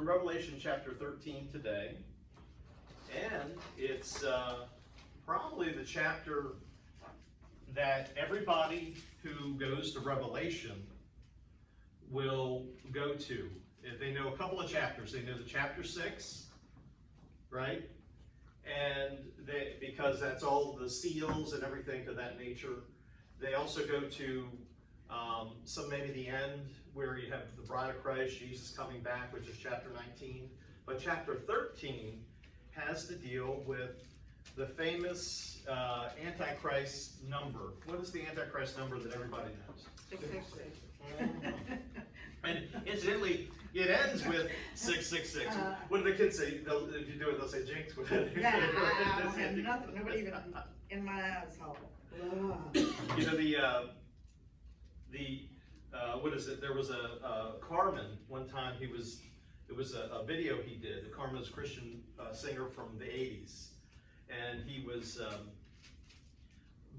Revelation chapter 13 today, and it's probably the chapter that everybody who goes to Revelation will go to. If they know a couple of chapters, they know the chapter 6, right? And because that's all the seals and everything of that nature. They also go to some maybe the end where you have the bride of Christ, Jesus coming back, which is chapter 19. But chapter 13 has to deal with the famous Antichrist number. What is the Antichrist number that everybody knows? 666. And incidentally, it ends with 666. What do the kids say? If you do it, they'll say jinx with it. Nah, I don't have nothing. Nobody even in my household. You know, what is it? There was a Carmen one time. It was a video he did. Carmen is a Christian singer from the 80s, and he was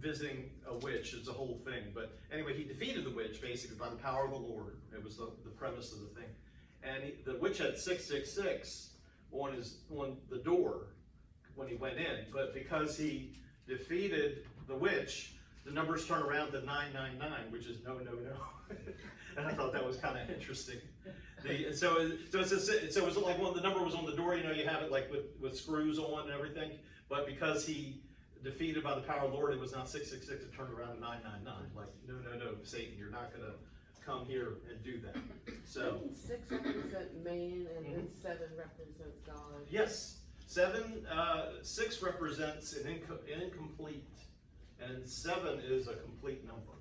visiting a witch. It's a whole thing, but anyway, he defeated the witch basically by the power of the Lord. It was the premise of the thing, and the witch had 666 on the door when he went in, but because he defeated the witch, the numbers turn around to 999, which is no, no, no. And I thought that was kind of interesting. So it's like when the number was on the door, you know, you have it like with screws on and everything. But because he defeated by the power of the Lord, it was not 666, it turned around to 999. Like, no, no, no, Satan, you're not going to come here and do that. So 6 represent man, and then 7 represents God. Yes, 6 represents an incomplete, and 7 is a complete number.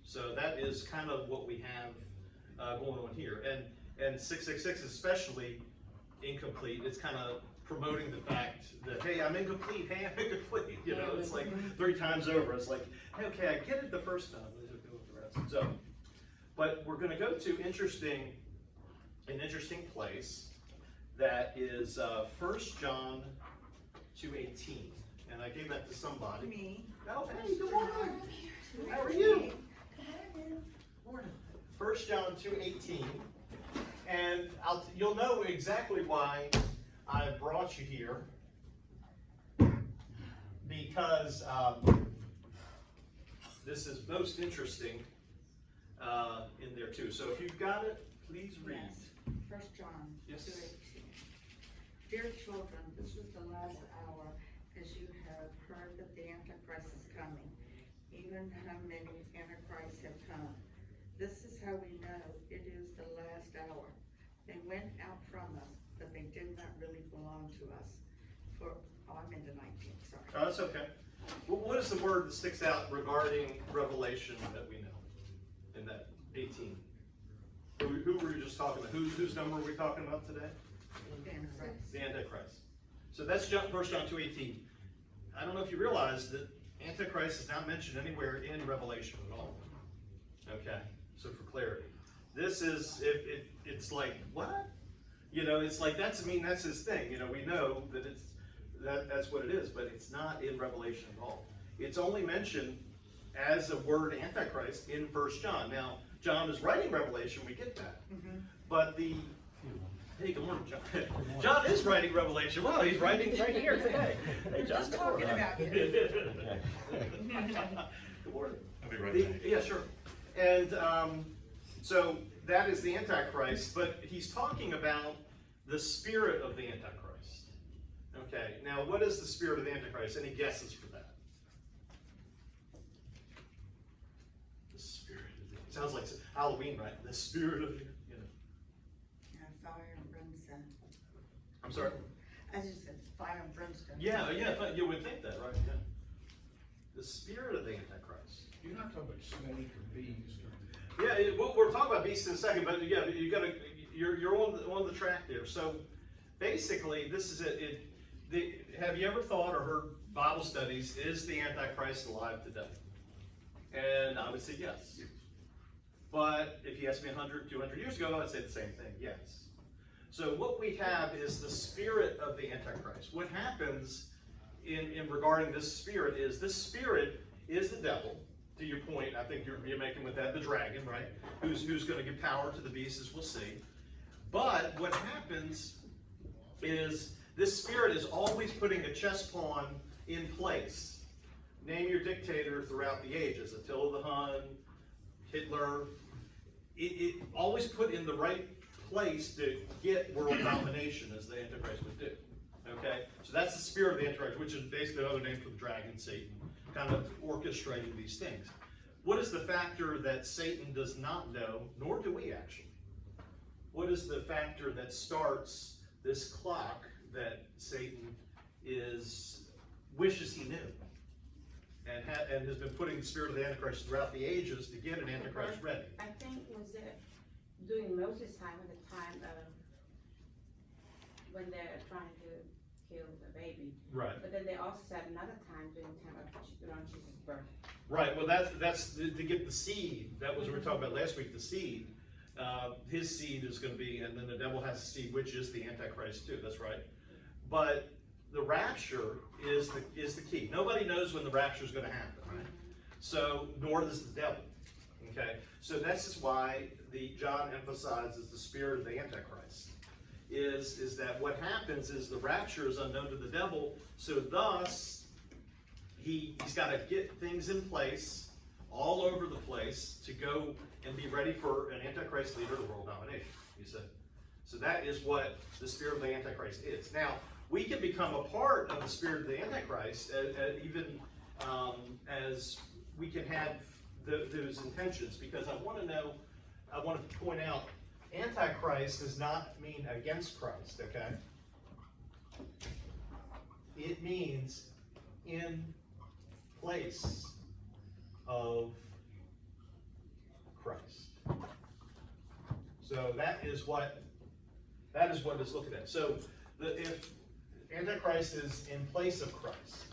So that is kind of what we have going on here. And 666 is especially incomplete. It's kind of promoting the fact that, hey, I'm incomplete. Hey, I'm incomplete. You know, it's like 3 times over. It's like, hey, okay, I get it the first time. Let's go with the rest. So, but we're going to go to an interesting place that is 1 John 2:18. And I gave that to somebody. Me. Oh, hey, good morning. How are you? 1 John 2:18, and you'll know exactly why I brought you here, because this is most interesting in there too. So if you've got it, please read. Yes. 1 John Yes. 2:18. Dear children, this is the last hour, as you have heard that the Antichrist is coming. Even how many Antichrists have come. This is how we know it is the last hour. They went out from us, but they did not really belong to us. I'm into 19, sorry. Oh, that's okay. Well, what is the word that sticks out regarding Revelation that we know in that 18? Who were you just talking about? Whose number are we talking about today? The Antichrist. The Antichrist. So that's 1 John 2:18. I don't know if you realize that Antichrist is not mentioned anywhere in Revelation at all. Okay, so for clarity, this is it's like what? You know, it's like that's his thing. You know, we know that that's what it is, but it's not in Revelation at all. It's only mentioned as a word Antichrist in 1 John. Now, John is writing Revelation. We get that, but hey, good morning, John. John is writing Revelation. Wow, he's writing right here today. Hey, John, Just talking about you. Good morning. I'll be right back. Yeah, sure. And so that is the Antichrist, but he's talking about the spirit of the Antichrist. Okay, now what is the spirit of the Antichrist? Any guesses for that? The spirit of the, sounds like Halloween, right? The spirit of the, you know. Fire and brimstone. I'm sorry? I just said fire and brimstone. Yeah, you would think that, right? Yeah. The spirit of the Antichrist. You're not talking about snake or bees or... Yeah, we're talking about beasts in a second, but yeah, you're on the track there. So basically, this is it. Have you ever thought or heard Bible studies? Is the Antichrist alive today? And I would say yes. But if you asked me 100, 200 years ago, I'd say the same thing. Yes. So what we have is the spirit of the Antichrist. What happens in regarding this spirit is the devil. To your point, I think you're making with that, the dragon, right? Who's going to give power to the beast, as we'll see. But what happens is this spirit is always putting a chess pawn in place. Name your dictator throughout the ages, Attila the Hun, Hitler. It always put in the right place to get world domination, as the Antichrist would do. Okay? So that's the spirit of the Antichrist, which is basically another name for the dragon, Satan, kind of orchestrating these things. What is the factor that Satan does not know, nor do we actually? What is the factor that starts this clock that Satan wishes he knew? And has been putting the spirit of the Antichrist throughout the ages to get an Antichrist ready. I think was it during Moses' time, at the time of when they're trying to kill the baby. Right. But then they also said another time during the time of around Jesus' birth. Right. Well, that's to get the seed. That was what we were talking about last week. The seed. His seed is going to be, and then the devil has a seed, which is the Antichrist too. That's right. But the rapture is the key. Nobody knows when the rapture is going to happen, right? So, nor does the devil. Okay? So this is why John emphasizes the spirit of the Antichrist. Is that what happens is the rapture is unknown to the devil, so thus he's got to get things in place all over the place to go and be ready for an Antichrist leader of world domination. You see? So that is what the spirit of the Antichrist is. Now, we can become a part of the spirit of the Antichrist, even as we can have those intentions, because I want to point out, Antichrist does not mean against Christ, okay? It means in place of Christ. So that is what it's looking at. So if Antichrist is in place of Christ.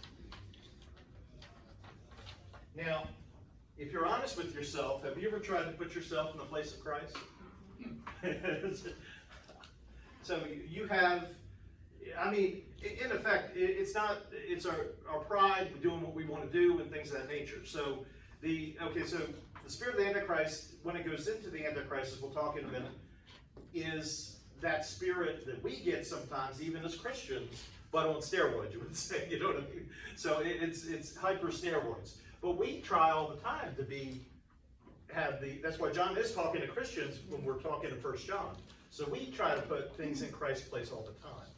Now, if you're honest with yourself, have you ever tried to put yourself in the place of Christ? So you have, I mean, in effect, it's our pride doing what we want to do and things of that nature. So the spirit of the Antichrist, when it goes into the Antichrist, as we'll talk in a minute, is that spirit that we get sometimes, even as Christians, but on steroids, you would say, you know what I mean? So it's hyper steroids. But we try all the time to that's why John is talking to Christians when we're talking to 1 John. So we try to put things in Christ's place all the time.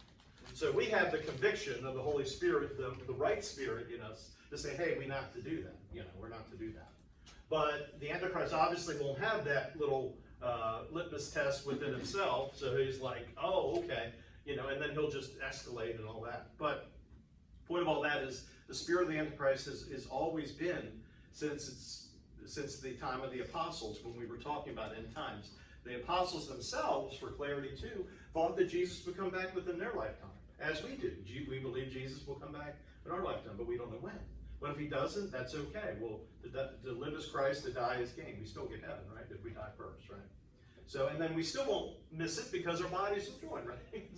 So we have the conviction of the Holy Spirit, the right spirit in us, to say, hey, we're not to do that. You know, we're not to do that. But the Antichrist obviously won't have that little litmus test within himself. So he's like, oh, okay. You know, and then he'll just escalate and all that. But the point of all that is the spirit of the Antichrist has always been since the time of the apostles, when we were talking about end times. The apostles themselves, for clarity too, thought that Jesus would come back within their lifetime, as we do. We believe Jesus will come back in our lifetime, but we don't know when. But if he doesn't, that's okay. Well, to live is Christ, to die is gain. We still get heaven, right? If we die first, right? So, and then we still won't miss it because our bodies will join, right?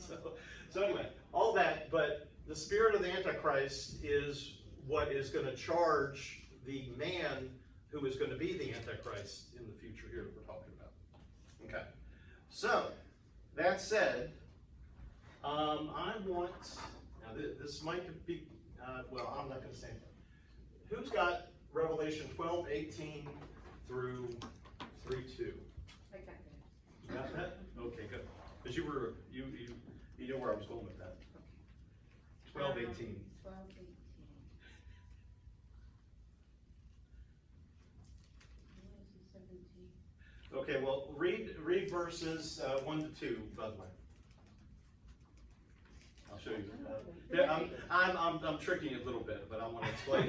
So anyway, all that, but the spirit of the Antichrist is what is going to charge the man who is going to be the Antichrist in the future here that we're talking about. Okay. So, that said, I want, now this might be, well, I'm not going to say anything. Who's got Revelation 12:18 through 3:2? I got that. You got that? Okay, good. Because you know where I was going with that. 12:18. 12:18. Okay, well, read verses 1 to 2, by the way. I'll show you. Yeah, I'm tricking you a little bit, but I want to explain.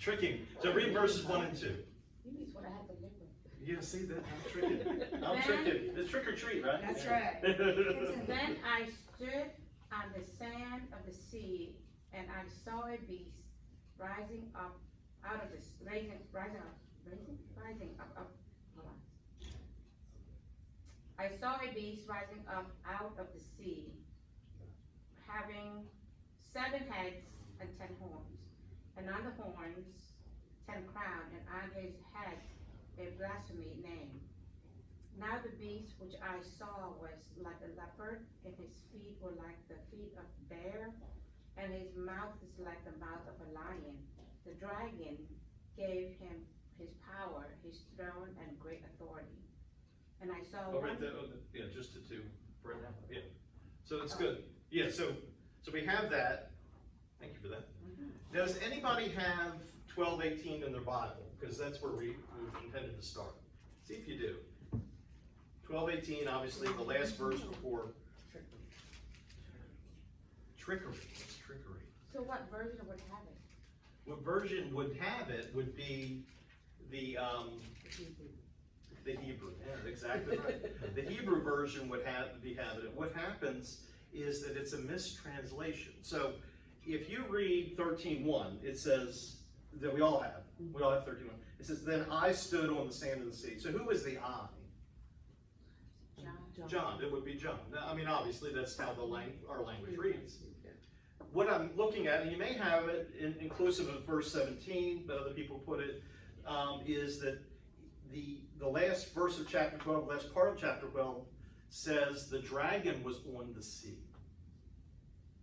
Tricking. So read verses 1 and 2. Maybe it's what I have to live with. Yeah, see that? I'm tricking. I'm tricking. It's trick or treat, right? That's right. Then I stood on the sand of the sea, and I saw a beast rising up out of this, rising up. Hold on. I saw a beast rising up out of the sea, having 7 heads and 10 horns, and on the horns 10 crowns, and on his head a blasphemy name, Now the beast which I saw was like a leopard, and his feet were like the feet of a bear, and his mouth is like the mouth of a lion. The dragon gave him his power, his throne, and great authority. And I saw Oh, right, yeah, just to two, right now, yeah. So it's good. Yeah, so we have that. Thank you for that. Does anybody have 12:18 in their Bible? Because that's where we intended to start. See if you do. 12:18, obviously, the last verse before. Trickery. It's trickery. So what version would have it? What version would have it would be the Hebrew. Yeah, exactly right. The Hebrew version would have it. What happens is that it's a mistranslation. So if you read 13:1, it says that we all have 13:1. It says, "Then I stood on the sand of the sea." So who is the I? John. It would be John. Now, I mean, obviously, that's how our language reads. What I'm looking at, and you may have it inclusive of verse 17, but other people put it, is that the last verse of chapter 12, last part of chapter 12, says the dragon was on the sea.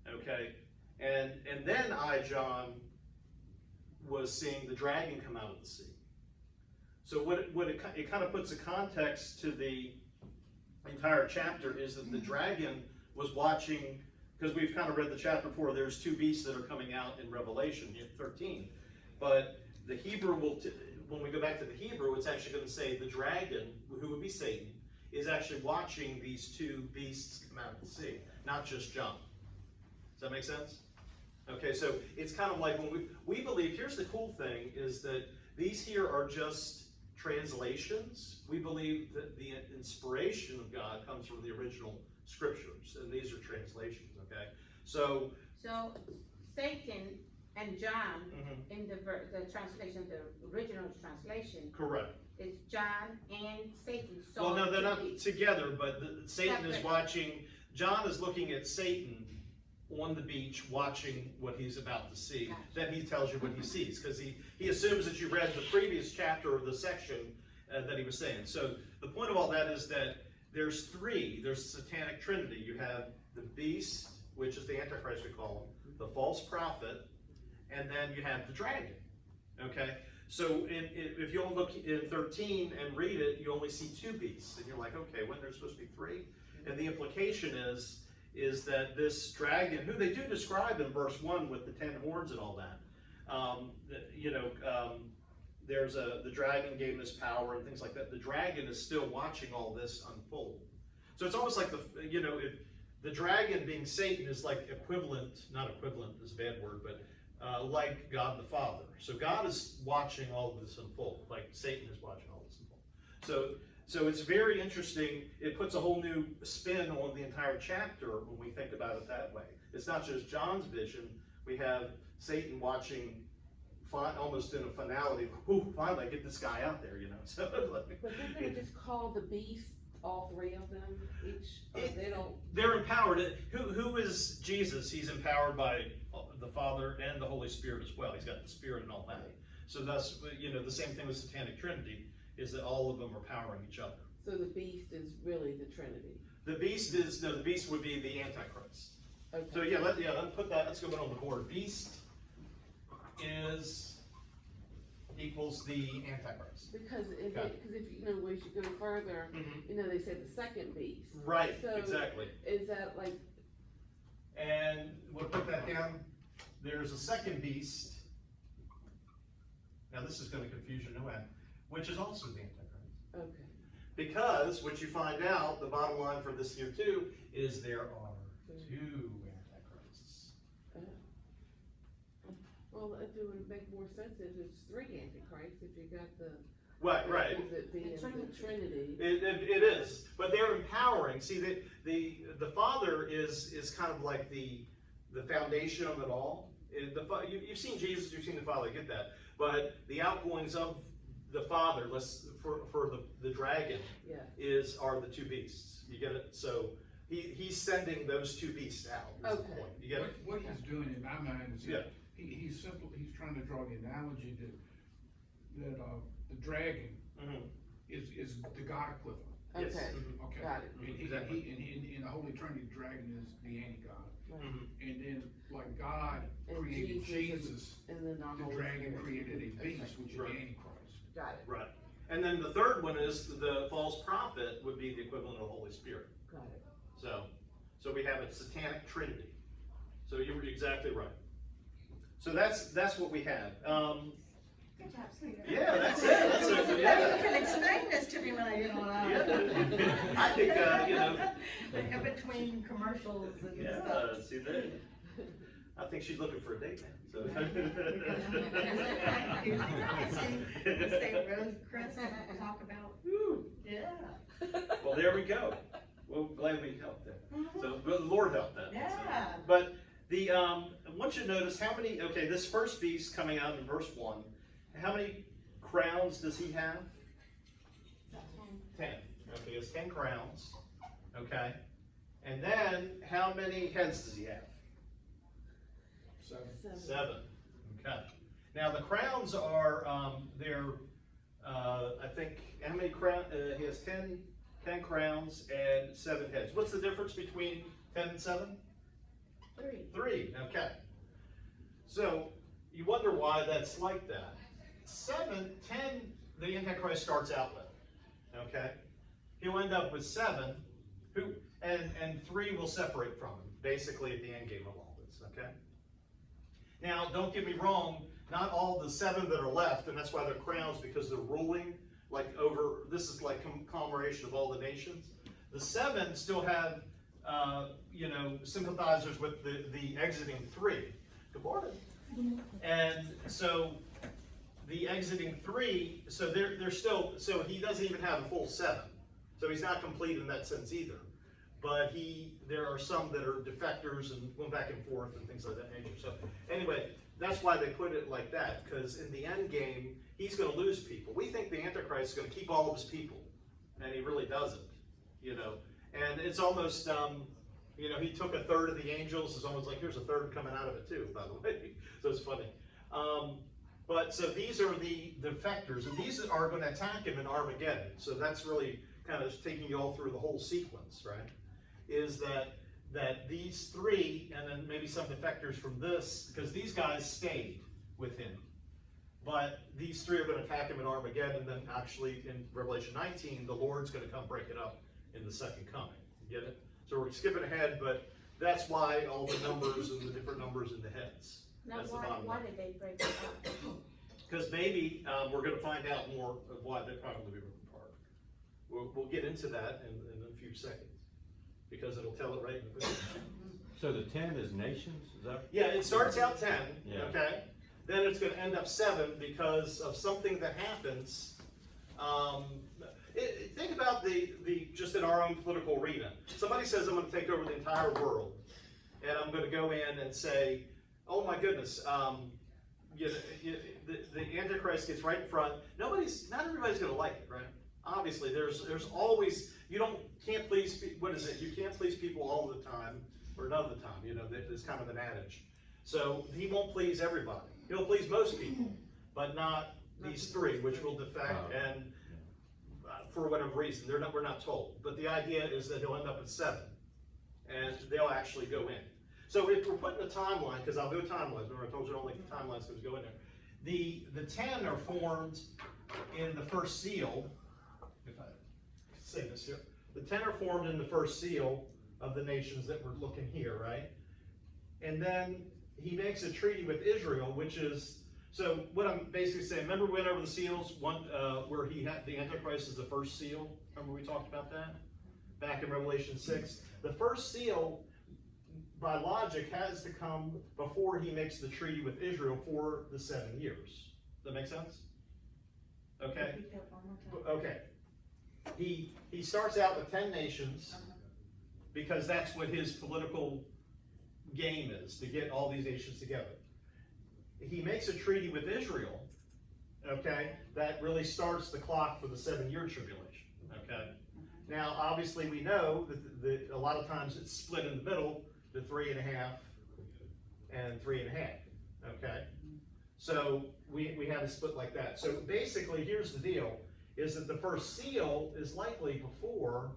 Okay? And then I, John, was seeing the dragon come out of the sea. So it kind of puts a context to the entire chapter is that the dragon was watching, because we've kind of read the chapter before, there's two beasts that are coming out in Revelation 13. But the Hebrew when we go back to the Hebrew, it's actually going to say the dragon, who would be Satan, is actually watching these two beasts come out of the sea, not just John. Does that make sense? Okay, so it's kind of like when we believe, here's the cool thing, is that these here are just translations. We believe that the inspiration of God comes from the original scriptures, and these are translations, okay? So Satan and John in the translation, the original translation. Correct. It's John and Satan. Well, no, they're not together, but Satan is watching, John is looking at Satan on the beach watching what he's about to see. Gotcha. Then he tells you what he sees, because he assumes that you read the previous chapter or the section that he was saying. So the point of all that is that there's the satanic trinity. You have the beast, which is the Antichrist we call him, the false prophet, and then you have the dragon. Okay? So if you only look in 13 and read it, you only see two beasts. And you're like, okay, when there's supposed to be three? And the implication is that this dragon, who they do describe in verse 1 with the 10 horns and all that, there's the dragon gave him his power and things like that. The dragon is still watching all this unfold. So it's almost like if the dragon being Satan is like not equivalent is a bad word, but like God the Father. So God is watching all of this unfold, like Satan is watching all this unfold. So it's very interesting. It puts a whole new spin on the entire chapter when we think about it that way. It's not just John's vision. We have Satan watching almost in a finality. Ooh, finally, get this guy out there, So, but they're going to just call the beast all three of them each. They don't. They're empowered. Who is Jesus? He's empowered by the Father and the Holy Spirit as well. He's got the Spirit and all that. So that's the same thing with Satanic Trinity. Is that all of them are powering each other. So the beast is really the Trinity. The beast would be the Antichrist. Okay. So let's put that, let's go on the board. Beast equals the Antichrist. Because if we should go further, they said the second beast. Right, so exactly. Is that like? And we'll put that down. There's a second beast. Now this is going to confuse you no end. Which is also the Antichrist. Okay. Because what you find out, the bottom line for this year too, is there are two Antichrists. Well, it would make more sense if it's three Antichrists, if you got the... Right. Is it being the Trinity? It is, but they're empowering. See, the Father is kind of like the foundation of it all. You've seen Jesus, you've seen the Father, get that. But the outgoings of the Father, for the dragon, are the two beasts. You get it? So he's sending those two beasts out. Is the point. You get it? What he's doing in my mind is he's trying to draw the analogy that the dragon is the God equivalent. Yes. Okay, Mhm. Okay. got it. And Exactly. in the Holy Trinity, the dragon is the anti-God. Mhm. And then, like God And created Jesus Jesus, And then our the Holy dragon Spirit. created a Okay. beast, which is Right. the Antichrist. Got it, Right. And then the third one is the false prophet would be the equivalent of the Holy Spirit. got it. So we have a satanic trinity. So you were exactly right. So that's what we have. Good job, sweetheart. Yeah, that's it. That's it. You Yeah. can explain this to me when I get online. Yeah. I think, you know. In between commercials and Yeah, stuff. see there. I think she's looking for a date now. So. Say Rose Chris and talk about, Woo. yeah. Well, there we go. Well, glad we helped them. So well, the Lord helped them. Yeah. But the I want you to notice how many. Okay, this first beast coming out in verse 1. How many crowns does he have? 10. Okay, he has 10 crowns. Okay, and then how many heads does he have? 7. Okay. Now the crowns are they're I think how many crown? He has 10 crowns and 7 heads. What's the difference between 10 and 7? 3. 3. Okay. So you wonder why that's like that. 10, the Antichrist starts out with. Okay. He'll end up with 7, and 3 will separate from him, basically at the end game of all this. Okay. Now, don't get me wrong. Not all the 7 that are left, and that's why they're crowns, because they're ruling like over. This is like conglomeration of all the nations. The 7 still have, sympathizers with the exiting 3. Good morning. And so the exiting 3, so they're still. So he doesn't even have a full 7. So he's not complete in that sense either. But there are some that are defectors and going back and forth and things like that nature. So anyway, that's why they put it like that, because in the end game, he's going to lose people. We think the Antichrist is going to keep all of his people, and he really doesn't. And it's almost, he took a third of the angels. It's almost like here's a third coming out of it too, by the way. So it's funny. But so these are the defectors, and these are going to attack him in Armageddon. So that's really kind of taking you all through the whole sequence, right? Is that these 3, and then maybe some defectors from this, because these guys stayed with him. But these 3 are going to attack him in Armageddon, and then actually in Revelation 19, the Lord's going to come break it up in the second coming. You get it? So we're skipping ahead, but that's why all the numbers and the different numbers in the heads. Now, That's the why bottom line. did they break it up? Because maybe we're going to find out more of why they probably were apart. We'll get into that in a few seconds, because it'll tell it right in the book. So the 10 is nations, is that? Yeah, it starts out 10, Yeah. okay? Then it's going to end up 7 because of something that happens. Think about just in our own political arena. Somebody says, I'm going to take over the entire world, and I'm going to go in and say, oh my goodness, the Antichrist gets right in front. Not everybody's going to like it, right? Obviously, there's always, can't please, what is it? You can't please people all the time, or none of the time, there's kind of an adage. So he won't please everybody. He'll please most people, but not these 3, which will defect, and for whatever reason, we're not told. But the idea is that he'll end up at 7, and they'll actually go in. So if we're putting a timeline, because I'll go timelines, remember I told you I don't like the timelines because go in there. The 10 are formed in the first seal. If I say this here, the 10 are formed in the first seal of the nations that we're looking here, right? And then he makes a treaty with Israel, which is, so what I'm basically saying, remember we went over the seals, where he had the Antichrist is the first seal? Remember we talked about that? Back in Revelation 6. The first seal, by logic, has to come before he makes the treaty with Israel for the 7 years. Does that make sense? Okay? Repeat that one more time. Okay. He starts out with 10 nations because that's what his political game is, to get all these nations together. He makes a treaty with Israel, okay, that really starts the clock for the 7-year tribulation, okay? Now, obviously, we know that a lot of times it's split in the middle to 3.5 and 3.5, okay? So we have a split like that. So basically, here's the deal. is that the first seal is likely before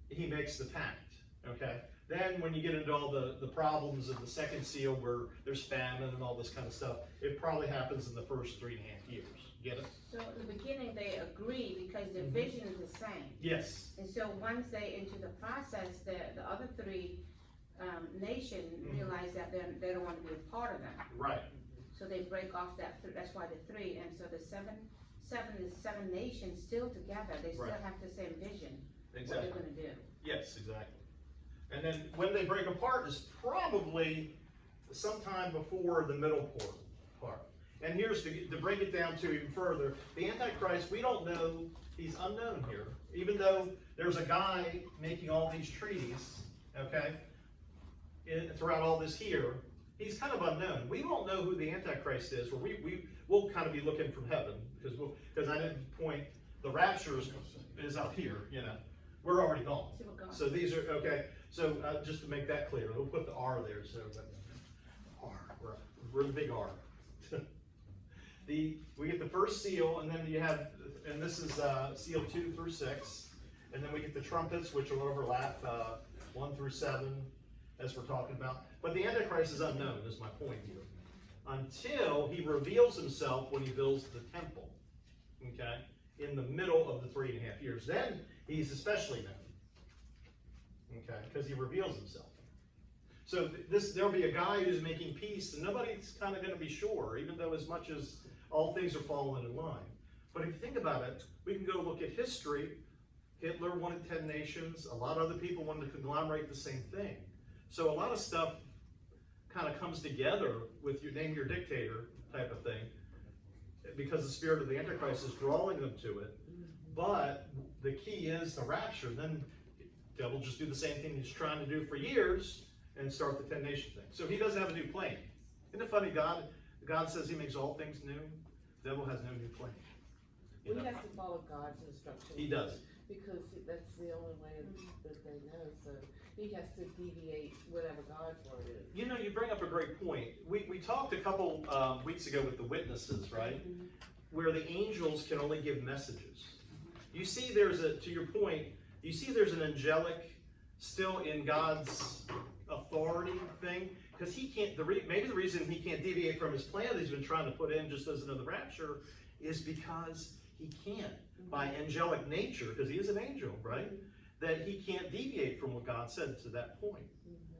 he makes the pact, okay? Then when you get into all the problems of the second seal where there's famine and all this kind of stuff, it probably happens in the first 3.5 years. Get it? So in the beginning, they agree because the vision is the same. Yes. And so once they into the process, the other three nations realize that they don't want to be a part of that. Right. So they break off that. That's why the three. And so the seven nations still together. They still Right. have the same vision. Exactly. What they're going to do. Yes, exactly. And then when they break apart is probably sometime before the middle part. And here's to break it down to even further, the Antichrist, we don't know, he's unknown here. Even though there's a guy making all these treaties, okay, throughout all this here, he's kind of unknown. We won't know who the Antichrist is, or we'll kind of be looking from heaven, because I didn't point, the rapture is up here, you know. We're already gone. So we're gone. So these are, okay, so just to make that clear, we'll put the R there, so, R, we're the big R. We get the first seal, and then you have, and this is seal 2 through 6, and then we get the trumpets, which will overlap 1 through 7, as we're talking about. But the Antichrist is unknown, is my point here, until he reveals himself when he builds the temple, okay, in the middle of the 3.5 years. Then he's especially known, okay, because he reveals himself. So there'll be a guy who's making peace, and nobody's kind of going to be sure, even though as much as all things are falling in line. But if you think about it, we can go look at history. Hitler wanted 10 nations. A lot of other people wanted to conglomerate the same thing. So a lot of stuff kind of comes together with your name your dictator type of thing, because the spirit of the Antichrist is drawing them to it. But the key is the rapture. Then the devil just do the same thing he's trying to do for years and start the 10-nation thing. So he doesn't have a new plan. Isn't it funny? God says he makes all things new. The devil has no new plan. We have to follow God's instructions. He does. Because that's the only way that they know, so he has to deviate whatever God's word is. You know, you bring up a great point. We talked a couple weeks ago with the witnesses, right? Where the angels can only give messages. You see to your point, you see there's an angelic still in God's authority thing, because he can't, maybe the reason he can't deviate from his plan that he's been trying to put in just as another rapture is because he can't, by angelic nature, because he is an angel, right? That he can't deviate from what God said to that point.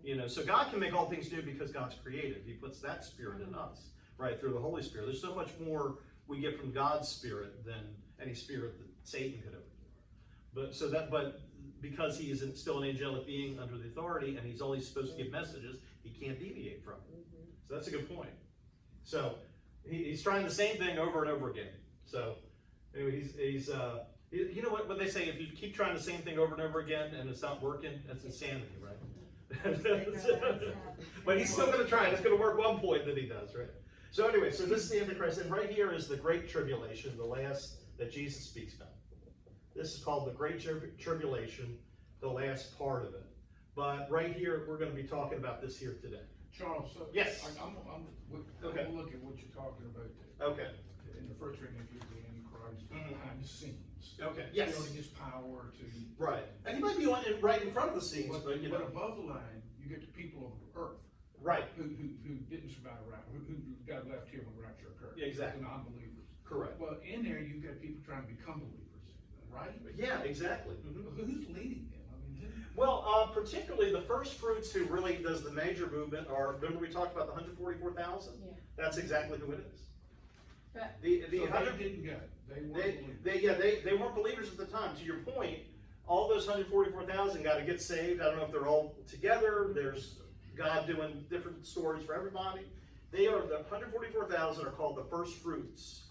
You know, so God can make all things new because God's creative. He puts that spirit in us, right, through the Holy Spirit. There's so much more we get from God's spirit than any spirit that Satan could ever do. But because he is still an angelic being under the authority, and he's only supposed to give messages, he can't deviate from it. So that's a good point. So he's trying the same thing over and over again. So anyway, he's you know what they say, if you keep trying the same thing over and over again and it's not working, that's insanity, right? But he's still going to try it. It's going to work one point that he does, right? So anyway, so this is the Antichrist, and right here is the Great Tribulation, the last that Jesus speaks about. This is called the Great Tribulation, the last part of it. But right here, we're going to be talking about this here today. Charles, so yes. I'm okay. look at what you're talking about there. Okay. In the first ring, the Antichrist behind the scenes. Okay. Yes. Building his power to. Right. And he might be right in front of the scenes, but you know. But above the line, you get the people of Earth. Right. Who didn't survive rapture, who got left here when rapture occurred. Yeah, exactly. The non-believers. Correct. Well, in there, you've got people trying to become believers, right? Yeah, exactly. Who's leading them? I mean, well, particularly the first fruits who really does the major movement are, remember we talked about the 144,000? Yeah. That's exactly who it is. But so they didn't get it. They weren't believers. They weren't believers at the time. To your point, all those 144,000 got to get saved. I don't know if they're all together. There's God doing different stories for everybody. The 144,000 are called the first fruits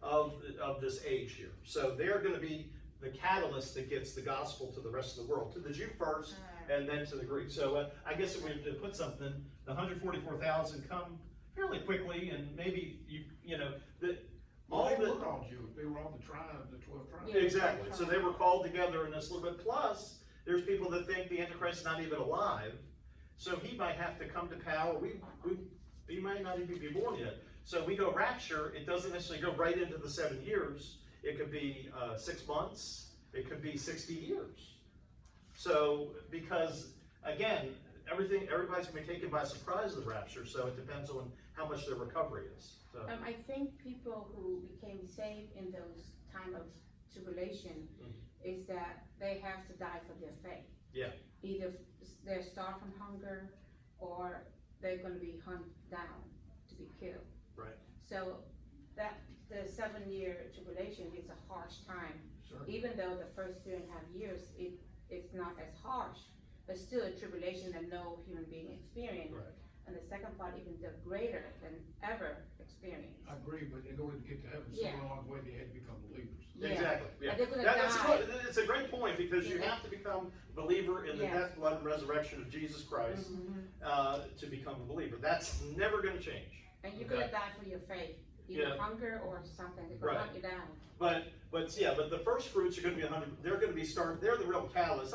of this age here. So they're going to be the catalyst that gets the gospel to the rest of the world, to the Jew first, and then to the Greek. So I guess if we have to put something, the 144,000 come fairly quickly, and maybe you know that they were all Jews. They were all the 12 tribes. Yeah, exactly. So they were called together in this little bit. Plus, there's people that think the Antichrist is not even alive, so he might have to come to power. He might not even be born yet. So we go rapture. It doesn't necessarily go right into the 7 years. it could be 6 months, it could be 60 years. So, because again, everybody's gonna be taken by surprise of the rapture, so it depends on how much their recovery is. So. I think people who became saved in those time of tribulation is that they have to die for their faith. Yeah. Either they're starved from hunger, or they're going to be hunted down to be killed. Right. So that the 7-year tribulation is a harsh time. Sure. Even though the first 3.5 years it's not as harsh, but still a tribulation that no human being experienced. Right. And the second part even the greater than ever experienced. I agree, but in order to get to heaven, Yeah. somewhere along the way, they had to become believers. Yeah. Exactly. Yeah. And they're gonna That's die. good. It's a great point, because you Yeah. have to become a believer in the Yeah. death, blood, and resurrection of Jesus Christ to become a believer. That's never going to change. And you're Okay. gonna die for your faith, either Yeah. hunger or something. They're gonna Right. hunt you down. But the first fruits are going to be 100. They're going to be they're the real catalyst.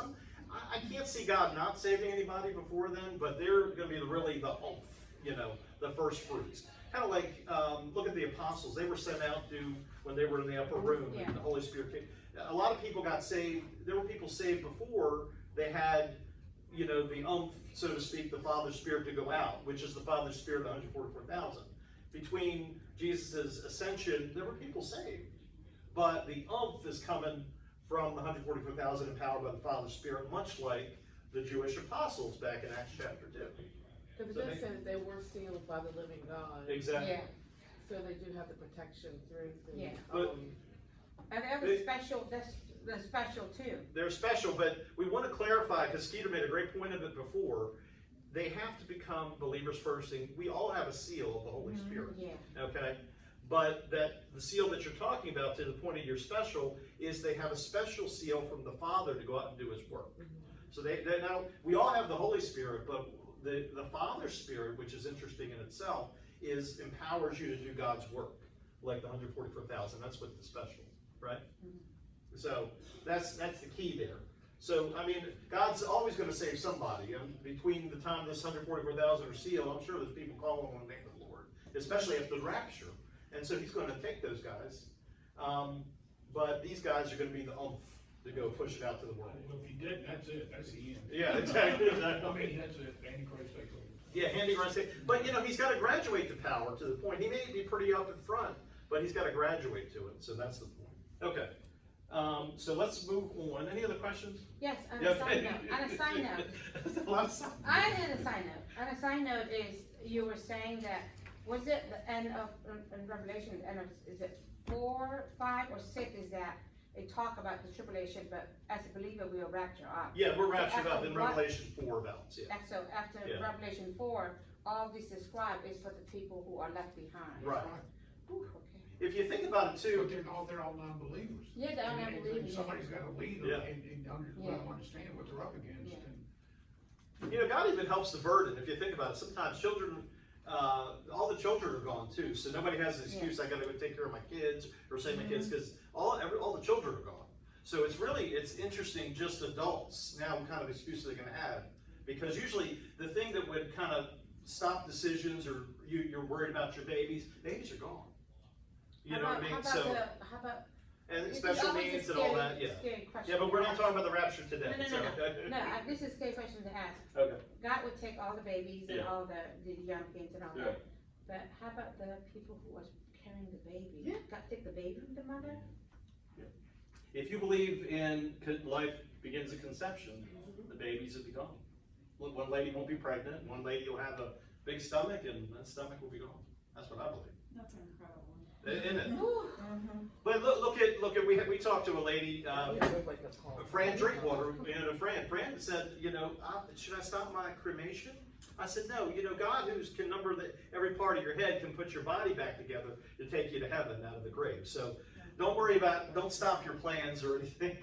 I can't see God not saving anybody before then, but they're going to be the oomph, the first fruits. Kind of like, look at the apostles. They were sent out when they were in the upper room, Yeah. and the Holy Spirit came. A lot of people got saved. There were people saved before they had, the oomph, so to speak, the Father's Spirit to go out, which is the Father's Spirit of 144,000. Between Jesus' ascension, there were people saved. But the oomph is coming from the 144,000 empowered by the Father's Spirit, much like the Jewish apostles back in Acts chapter 2. Because it does say that they were sealed by the living God. Exactly. Yeah. So they do have the protection through the, Yeah. But- And they're They- special, they're special too. They're special, but we want to clarify, because Skeeter made a great point of it before, they have to become believers first. And we all have a seal of the Holy Spirit. Yeah. Okay? But that the seal that you're talking about, to the point of you're special, is they have a special seal from the Father to go out and do His work. So they now, we all have the Holy Spirit, but the Father's Spirit, which is interesting in itself, empowers you to do God's work, like the 144,000. That's what the special, right? So that's the key there. So, I mean, God's always going to save somebody. And between the time this 144,000 are sealed, I'm sure there's people calling on the name of the Lord, especially after the rapture. And so He's going to take those guys. But these guys are going to be the oomph to go push it out to the world. Well, if he didn't, that's it. That's the end. Yeah, exactly. I mean, that's it. Antichrist takes over. Yeah, handy run. But He's got to graduate to power to the point. He may be pretty up in front, but He's got to graduate to it. So that's the point. Okay. So let's move on. Any other questions? Yes, on Yeah. a side note, A lot of stuff. I had a side note. On a side note is, you were saying that, was it the end of, in Revelation, the end of, is it 4, 5, or 6, is that they talk about the tribulation, but as a believer we are raptured up. Yeah, we're raptured So up after in what- Revelation 4 about. Yeah. And so after Yeah. Revelation 4, all this described is for the people who are left behind. Right. Ooh, okay. If you think about it too, But they're all non-believers. Yeah, they're all And non-believers. somebody's got to lead them Yeah. and let them understand what they're up against. Yeah. And God even helps the burden. If you think about it, sometimes children, all the children are gone too, so nobody has an excuse. I got to go take care of my kids or save my kids, because all the children are gone. So it's interesting. Just adults now, what kind of excuse are they going to have? Because usually the thing that would kind of stop decisions, or you're worried about your babies are gone. You know what I mean? How about And this is special always a needs and all that. scary- Yeah. scary question Yeah, but we're to not ask. talking about the rapture today. No, this is a scary question to ask. Okay. God would take all the babies and Yeah. all the young kids and all Yeah. that. But how about the people who are carrying the baby? Yeah. God take the baby from the mother? If you believe in life begins at conception, the babies will be gone. One lady won't be pregnant, one lady will have a big stomach, and that stomach will be gone. That's what I believe. That's incredible. Isn't it? Mm-hmm. But look at we talked to a lady, Fran Drinkwater, Fran said, should I stop my cremation? I said, no, God who can number every part of your head can put your body back together to take you to heaven out of the grave. So don't stop your plans or anything.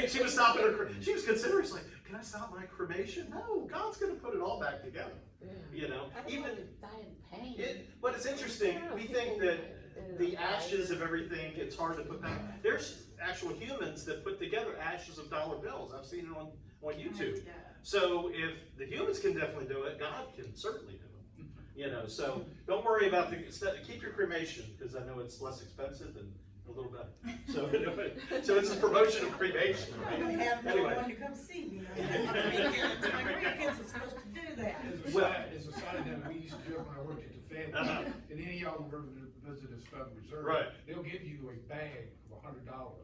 She was stopping she was considering, like, can I stop my cremation? No, God's going to put it all back together. I don't Even want to die in pain. but it's interesting. We think that the ashes of everything, it's hard to put back. There's actual humans that put together ashes of dollar bills. I've seen it on YouTube. So if the humans can definitely do it, God can certainly do it. So don't worry about keep your cremation, because I know it's less expensive, and A little better. So, so it's a promotion of cremation, I right? don't have no Anyway. one to come see me. My grandkids are supposed to do that. As a side note, we used to do it when I worked at the Fed, and any of y'all who ever visit this Federal Reserve, Right. they'll give you a bag of $100,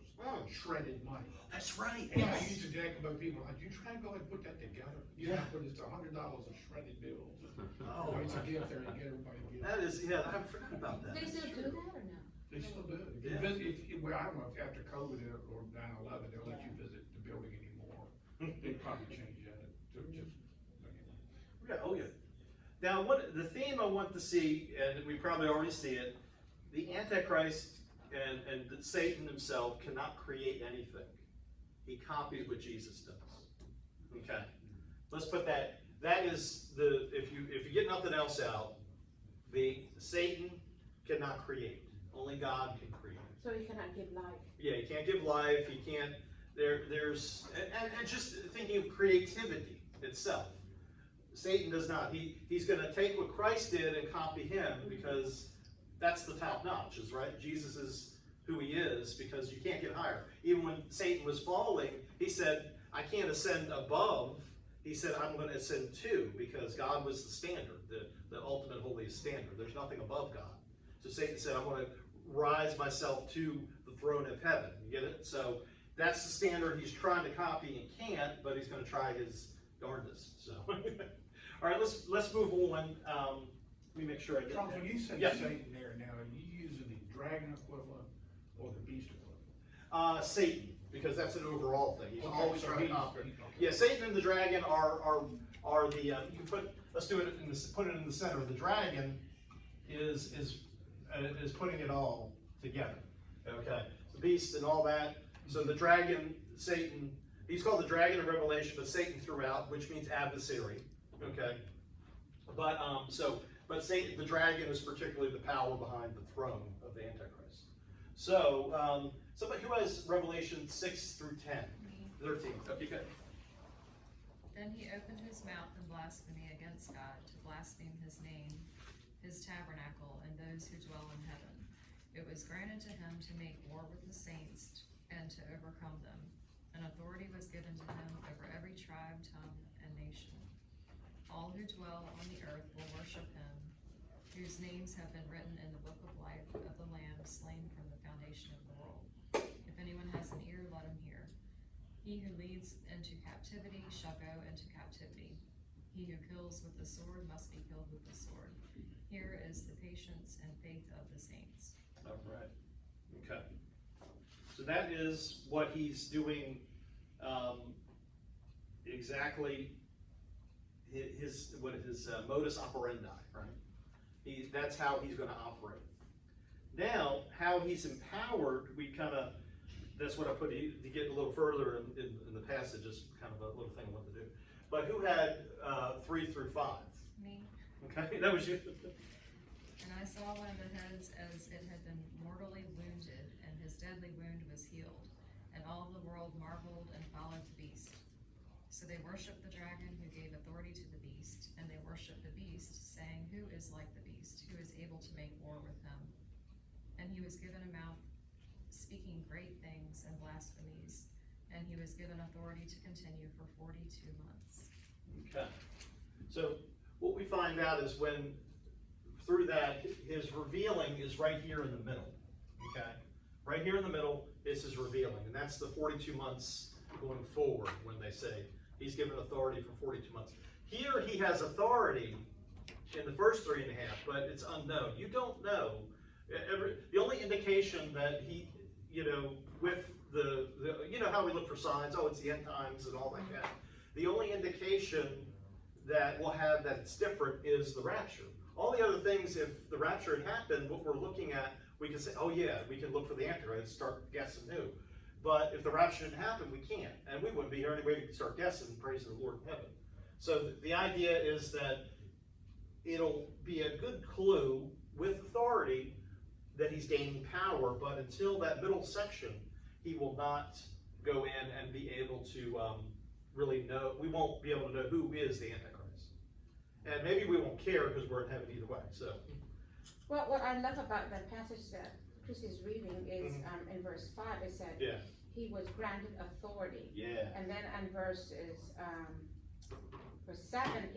shredded money. That's right. And I used to jack about people, like, you try to go and put that together? Yeah, but it's $100 of shredded bills. Oh, It's a gift there, you get everybody a gift. that is, yeah, I forgot about that. They still do that or no? They still do it. If you Yeah. visit, well, I don't know if after COVID or 9/11, they'll let you visit the building anymore. They probably changed that to just, anyway. Yeah, oh yeah. Now, the theme I want to see, and we probably already see it, the Antichrist and Satan himself cannot create anything. He copies what Jesus does. Okay, let's put that. That is the if you get nothing else out, the Satan cannot create. Only God can create. So he cannot give life. Yeah, he can't give life. He can't. There's and just thinking of creativity itself. Satan does not. He's going to take what Christ did and copy him because that's the top notch, is right. Jesus is who he is because you can't get higher. Even when Satan was falling, he said, "I can't ascend above." He said, "I'm going to ascend to," because God was the standard, the ultimate holiest standard. There's nothing above God. So Satan said, "I'm going to rise myself to the throne of heaven." You get it? So that's the standard he's trying to copy and can't, but he's going to try his darndest. So, all right, let's move on. Let me make sure I get Charles, that. when you say Yeah. Satan there now, are you using the dragon equivalent or the beast equivalent? Satan, because that's an overall thing. He's Okay, always so trying to he's- copy. okay. Yeah, Satan and the dragon are the you can put. Let's do it in the put it in the center. The dragon is putting it all together. Okay, the beast and all that. So the dragon, Satan. He's called the dragon of Revelation, but Satan throughout, which means adversary. Okay, but Satan, the dragon, is particularly the power behind the throne of the Antichrist. So somebody who has Revelation 6 through 10, 13. Okay, good. Then he opened his mouth in blasphemy against God, to blaspheme his name, his tabernacle, and those who dwell in heaven. It was granted to him to make war with the saints and to overcome them. An authority was given to him over every tribe, tongue, and nation. All who dwell on the earth will worship him, whose names have been written in the book of life of the Lamb slain from the foundation of the world. If anyone has an ear, let him hear. He who leads into captivity shall go into captivity. He who kills with the sword must be killed with the sword. Here is the patience and faith of the saints. All right. Okay. So that is what he's doing. Exactly. His modus operandi, right? That's how he's going to operate. Now, how he's empowered, that's what I put to get a little further in the passage, just kind of a little thing I want to do. But who had 3 through 5? Me. Okay, that was you. And I saw one of the heads as it had been mortally wounded, and his deadly wound was healed. And all the world marveled and followed the beast. So they worshipped the dragon who gave authority to the beast, and they worshipped the beast, saying, "Who is like the beast? Who is able to make war with him?" And he was given a mouth speaking great things and blasphemies, and he was given authority to continue for 42 months. Okay. So what we find out is when, through that, his revealing is right here in the middle. Okay? Right here in the middle is his revealing, and that's the 42 months going forward when they say he's given authority for 42 months. Here he has authority in the first 3.5, but it's unknown. You don't know. The only indication that he, with the how we look for signs, it's the end times and all like that. The only indication that we'll have that it's different is the rapture. All the other things, if the rapture had happened, what we're looking at, we can say, oh yeah, we can look for the Antichrist, start guessing who. But if the rapture didn't happen, we can't. And we wouldn't be here anyway to start guessing and praising the Lord in heaven. So the idea is that it'll be a good clue with authority that he's gaining power, but until that middle section, he will not go in and be able to really know. We won't be able to know who is the Antichrist. And maybe we won't care because we're in heaven either way. So. Well, what I love about that passage that Chrissy's reading is, in verse 5, it said, Yeah, he was granted authority. yeah. And then on verse 7,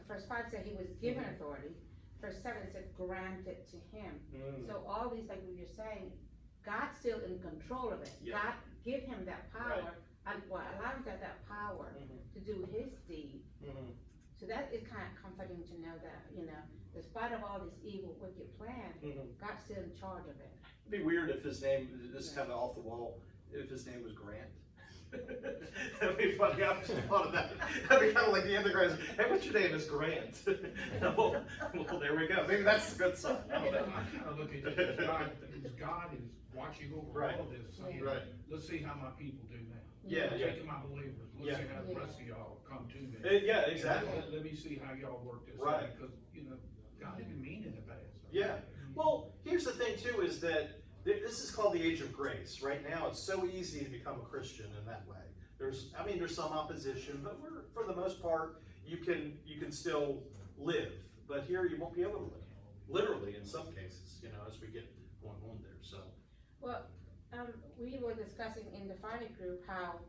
verse 5 said he was given authority. Verse 7 said granted to him. So all these, like we were saying, God's still in control of it. Yeah. God give him that power, Right. and allow him to have that power to do his deed. So that is kind of comforting to know that, despite of all this evil, wicked plan, God's still in charge of it. It'd be weird if his name, this is kind of off the wall, if his name was Grant. That'd be funny. I just thought of that. That'd be kind of like the Antichrist. Hey, what's your name? Is Grant. well, there we go. Maybe that's a good sign. I don't know. I kind of look at it as God is watching over all of this, saying, let's see how my people do now. Yeah, yeah. Taking my believers. Let's see how the rest of y'all come to me. Yeah, exactly. Let me see how y'all work this Right. out, because, God didn't mean in the past. Yeah. Well, here's the thing too, is that this is called the age of grace. Right now, it's so easy to become a Christian in that way. There's some opposition, but for the most part, you can still live. But here, you won't be able to live. Literally, in some cases, as we get going on there. So. Well, we were discussing in the Friday group how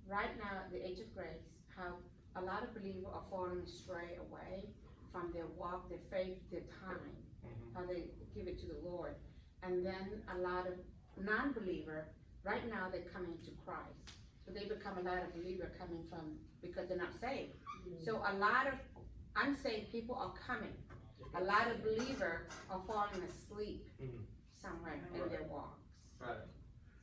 right now, at the age of grace, how a lot of believers are falling astray away from their walk, their faith, their time, how they give it to the Lord. And then a lot of non-believer, right now they're coming to Christ. So they become a lot of believer coming from, because they're not saved. So a lot of unsaved people are coming. A lot of believer are falling asleep somewhere in their walks. Right.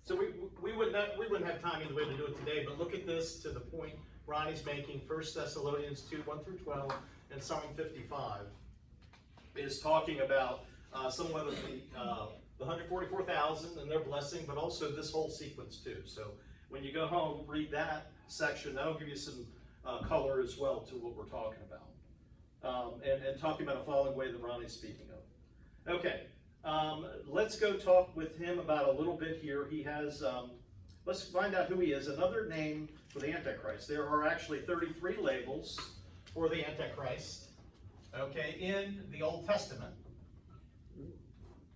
So we wouldn't have time either way to do it today, but look at this to the point Ronnie's making. 1 Thessalonians 2, 1 through 12, and Psalm 55 is talking about somewhat of the 144,000 and their blessing, but also this whole sequence too. So when you go home, read that section. That'll give you some color as well to what we're talking about. And talking about a falling way that Ronnie's speaking of. Okay, let's go talk with him about a little bit here. He has, let's find out who he is. Another name for the Antichrist. There are actually 33 labels for the Antichrist, okay, in the Old Testament.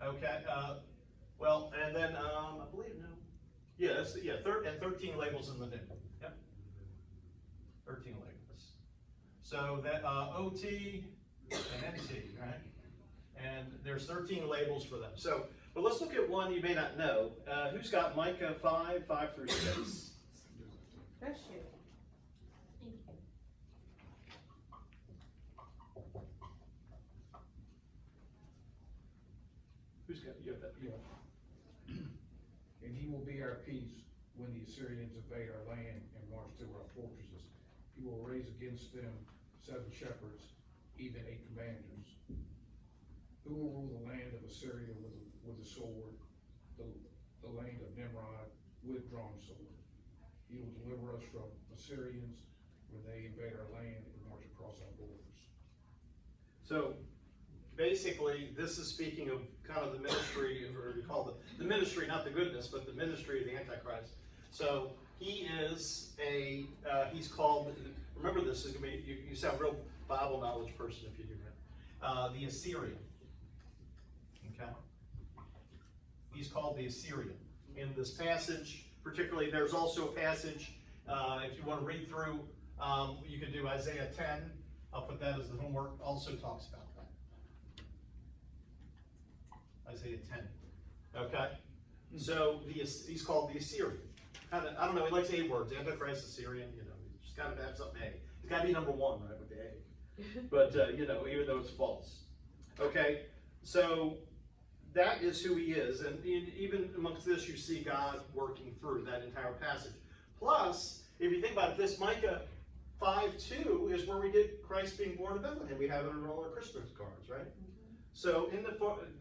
Okay, and then I believe, and 13 labels in the New. Yep, 13 labels. So that OT and NT, right? And there's 13 labels for them. So, but let's look at one you may not know. Who's got Micah 5, 5 through 6? Bless you. Who's got, you have that? Yeah. And he will be our peace when the Assyrians invade our land and march through our fortresses. He will raise against them 7 shepherds, even 8 commanders. Who will rule the land of Assyria with a sword, the land of Nimrod with drawn sword? He will deliver us from Assyrians when they invade our land and march across our borders. So basically, this is speaking of kind of the ministry, or we call the ministry, not the goodness, but the ministry of the Antichrist. So he is he's called, remember this, is gonna be, you sound real Bible knowledge person if you do that. The Assyrian. Okay? He's called the Assyrian. In this passage, particularly, there's also a passage, if you want to read through, you could do Isaiah 10. I'll put that as the homework, also talks about that. Isaiah 10. Okay? So he's called the Assyrian. I don't know, he likes A words. Antichrist, Assyrian, you just got to have something A. It's got to be number 1, right, with the A. But, even though it's false. Okay? So that is who he is. And even amongst this, you see God working through that entire passage. Plus, if you think about it, this Micah 5:2 is where we get Christ being born in Bethlehem. We have it on all our Christmas cards, right? So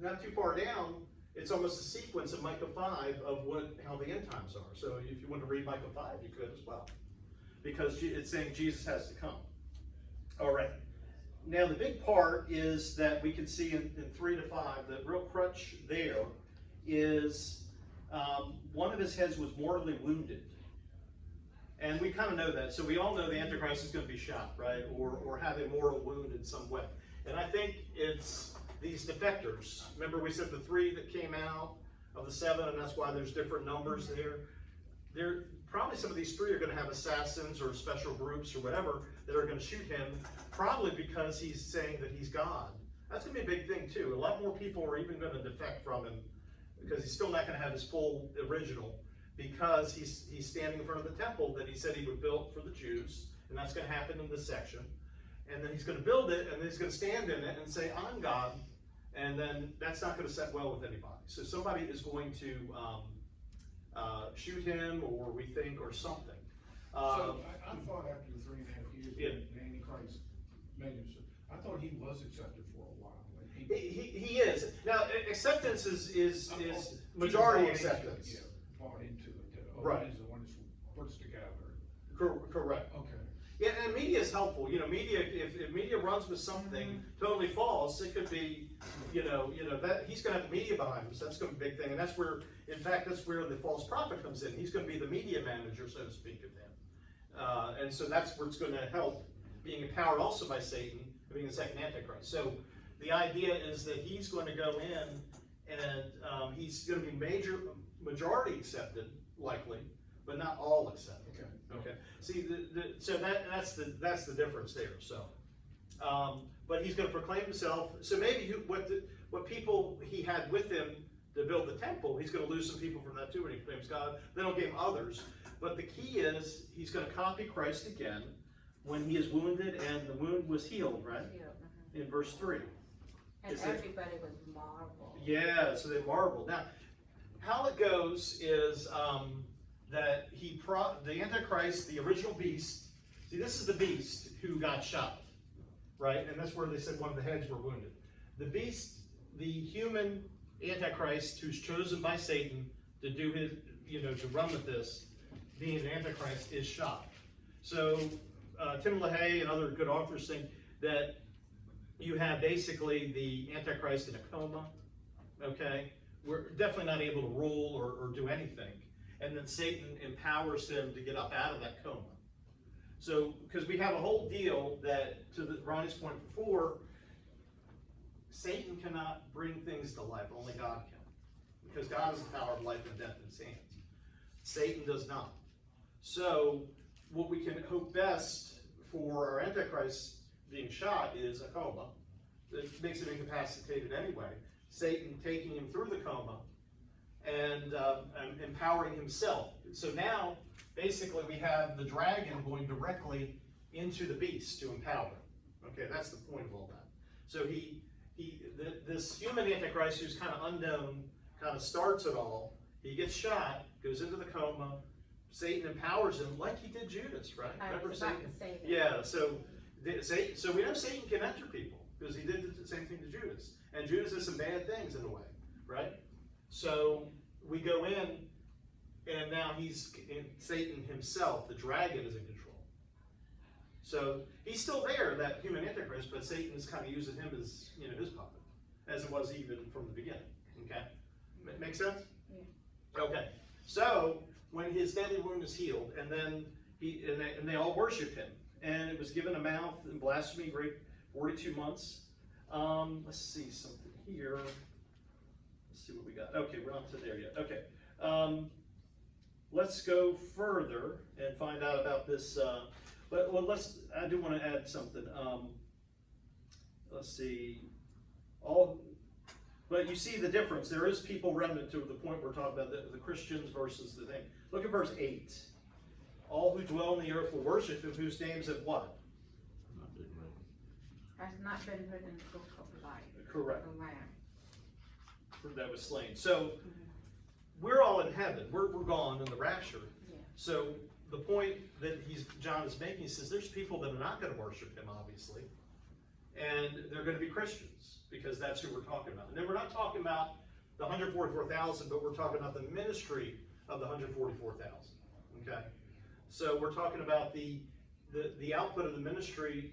not too far down, it's almost a sequence of Micah 5 of how the end times are. So if you want to read Micah 5, you could as well. Because it's saying Jesus has to come. All right. Now the big part is that we can see in 3 to 5, the real crutch there is one of his heads was mortally wounded. And we kind of know that. So we all know the Antichrist is going to be shot, right? Or have a mortal wound in some way. And I think it's these defectors. Remember we said the 3 that came out of the 7, and that's why there's different numbers there. There probably some of these 3 are going to have assassins or special groups or whatever that are going to shoot him, probably because he's saying that he's God. That's going to be a big thing too. A lot more people are even going to defect from him because he's still not going to have his full original, because he's standing in front of the temple that he said he would build for the Jews, and that's going to happen in this section. And then he's going to build it, and then he's going to stand in it and say, I'm God, and then that's not going to set well with anybody. So somebody is going to shoot him, or we think, or something. So I thought after the 3.5 years, Yeah. the Antichrist made him, I thought he was accepted for a while. Like He is. Now, acceptance is majority acceptance. Yeah, bought into it. Right. He's the one that puts together. Correct. Okay. Yeah, and media is helpful. You know, media, if media runs with something totally false, it could be, that he's going to have the media behind him. So that's going to be a big thing. And that's where, in fact, that's where the false prophet comes in. He's going to be the media manager, so to speak, of them. And so that's where it's going to help, being empowered also by Satan, being the second Antichrist. So the idea is that he's going to go in, and he's going to be majority accepted, likely, but not all accepted. Okay. See, so that's the difference there. So, but he's going to proclaim himself. So maybe what people he had with him to build the temple, he's going to lose some people from that too when he proclaims God. Then he'll gain others. But the key is he's going to copy Christ again when he is wounded and the wound was healed, right? In verse 3. And everybody was marveled. Yeah, so they marveled. Now, how it goes is that the Antichrist, the original beast, see, this is the beast who got shot, right? And that's where they said one of the heads were wounded. The beast, the human Antichrist who's chosen by Satan to do his, to run with this, being an Antichrist, is shot. So Tim LaHaye and other good authors think that you have basically the Antichrist in a coma, okay? We're definitely not able to rule or do anything. And then Satan empowers him to get up out of that coma. So, because we have a whole deal that, to Ronnie's point before, Satan cannot bring things to life, only God can. Because God has the power of life and death in his hands. Satan does not. So, what we can hope best for our Antichrist being shot is a coma. That makes him incapacitated anyway. Satan taking him through the coma and empowering himself. So now, basically, we have the dragon going directly into the beast to empower him. Okay, that's the point of all that. So this human Antichrist, who's kind of unknown, kind of starts it all. He gets shot, goes into the coma. Satan empowers him like he did Judas, right? I was about to say that. Yeah. So we know Satan can enter people because he did the same thing to Judas, and Judas did some bad things in a way, right? So we go in, and now Satan himself, the dragon, is in control. So he's still there, that human Antichrist, but Satan is kind of using him as his puppet, as it was even from the beginning. Okay, make sense? Yeah. Okay. So when his deadly wound is healed, and then they all worship him, and it was given a mouth and blasphemy great 42 months. Let's see something here. Let's see what we got. Okay, we're not to there yet. Okay. Let's go further and find out about this. I do want to add something. Let's see. But you see the difference. There is people remnant to the point we're talking about the Christians versus the thing. Look at verse 8. All who dwell in the earth will worship him, whose names have what? Has not been written in the book of life. Correct. The Lamb. That was slain. So we're all in heaven. We're gone in the rapture. Yeah. So the point that John is making, he says there's people that are not going to worship him, obviously, and they're going to be Christians because that's who we're talking about. And then we're not talking about the 144,000, but we're talking about the ministry of the 144,000. Okay, so we're talking about the output of the ministry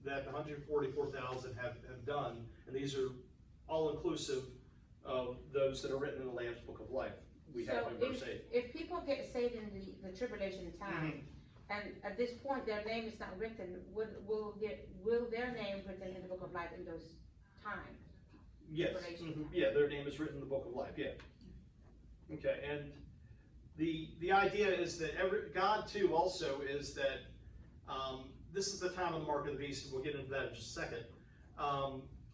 that the 144,000 have done, and these are all inclusive of those that are written in the Lamb's Book of Life. We have in verse 8. If people get saved in the tribulation time, and at this point their name is not written, will their name written in the book of life in those times? Yes, tribulation. yeah, their name is written in the book of life, yeah. Okay, and the idea is that God too also is that, this is the time of the mark of the beast, and we'll get into that in just a second.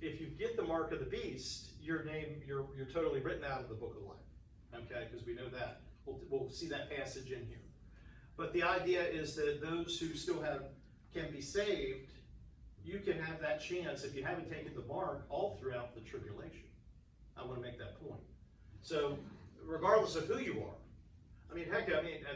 If you get the mark of the beast, your name, you're totally written out of the book of life, okay, because we know that. We'll see that passage in here. But the idea is that those who still can be saved, you can have that chance if you haven't taken the mark all throughout the tribulation. I want to make that point. So, regardless of who you are, I mean, heck,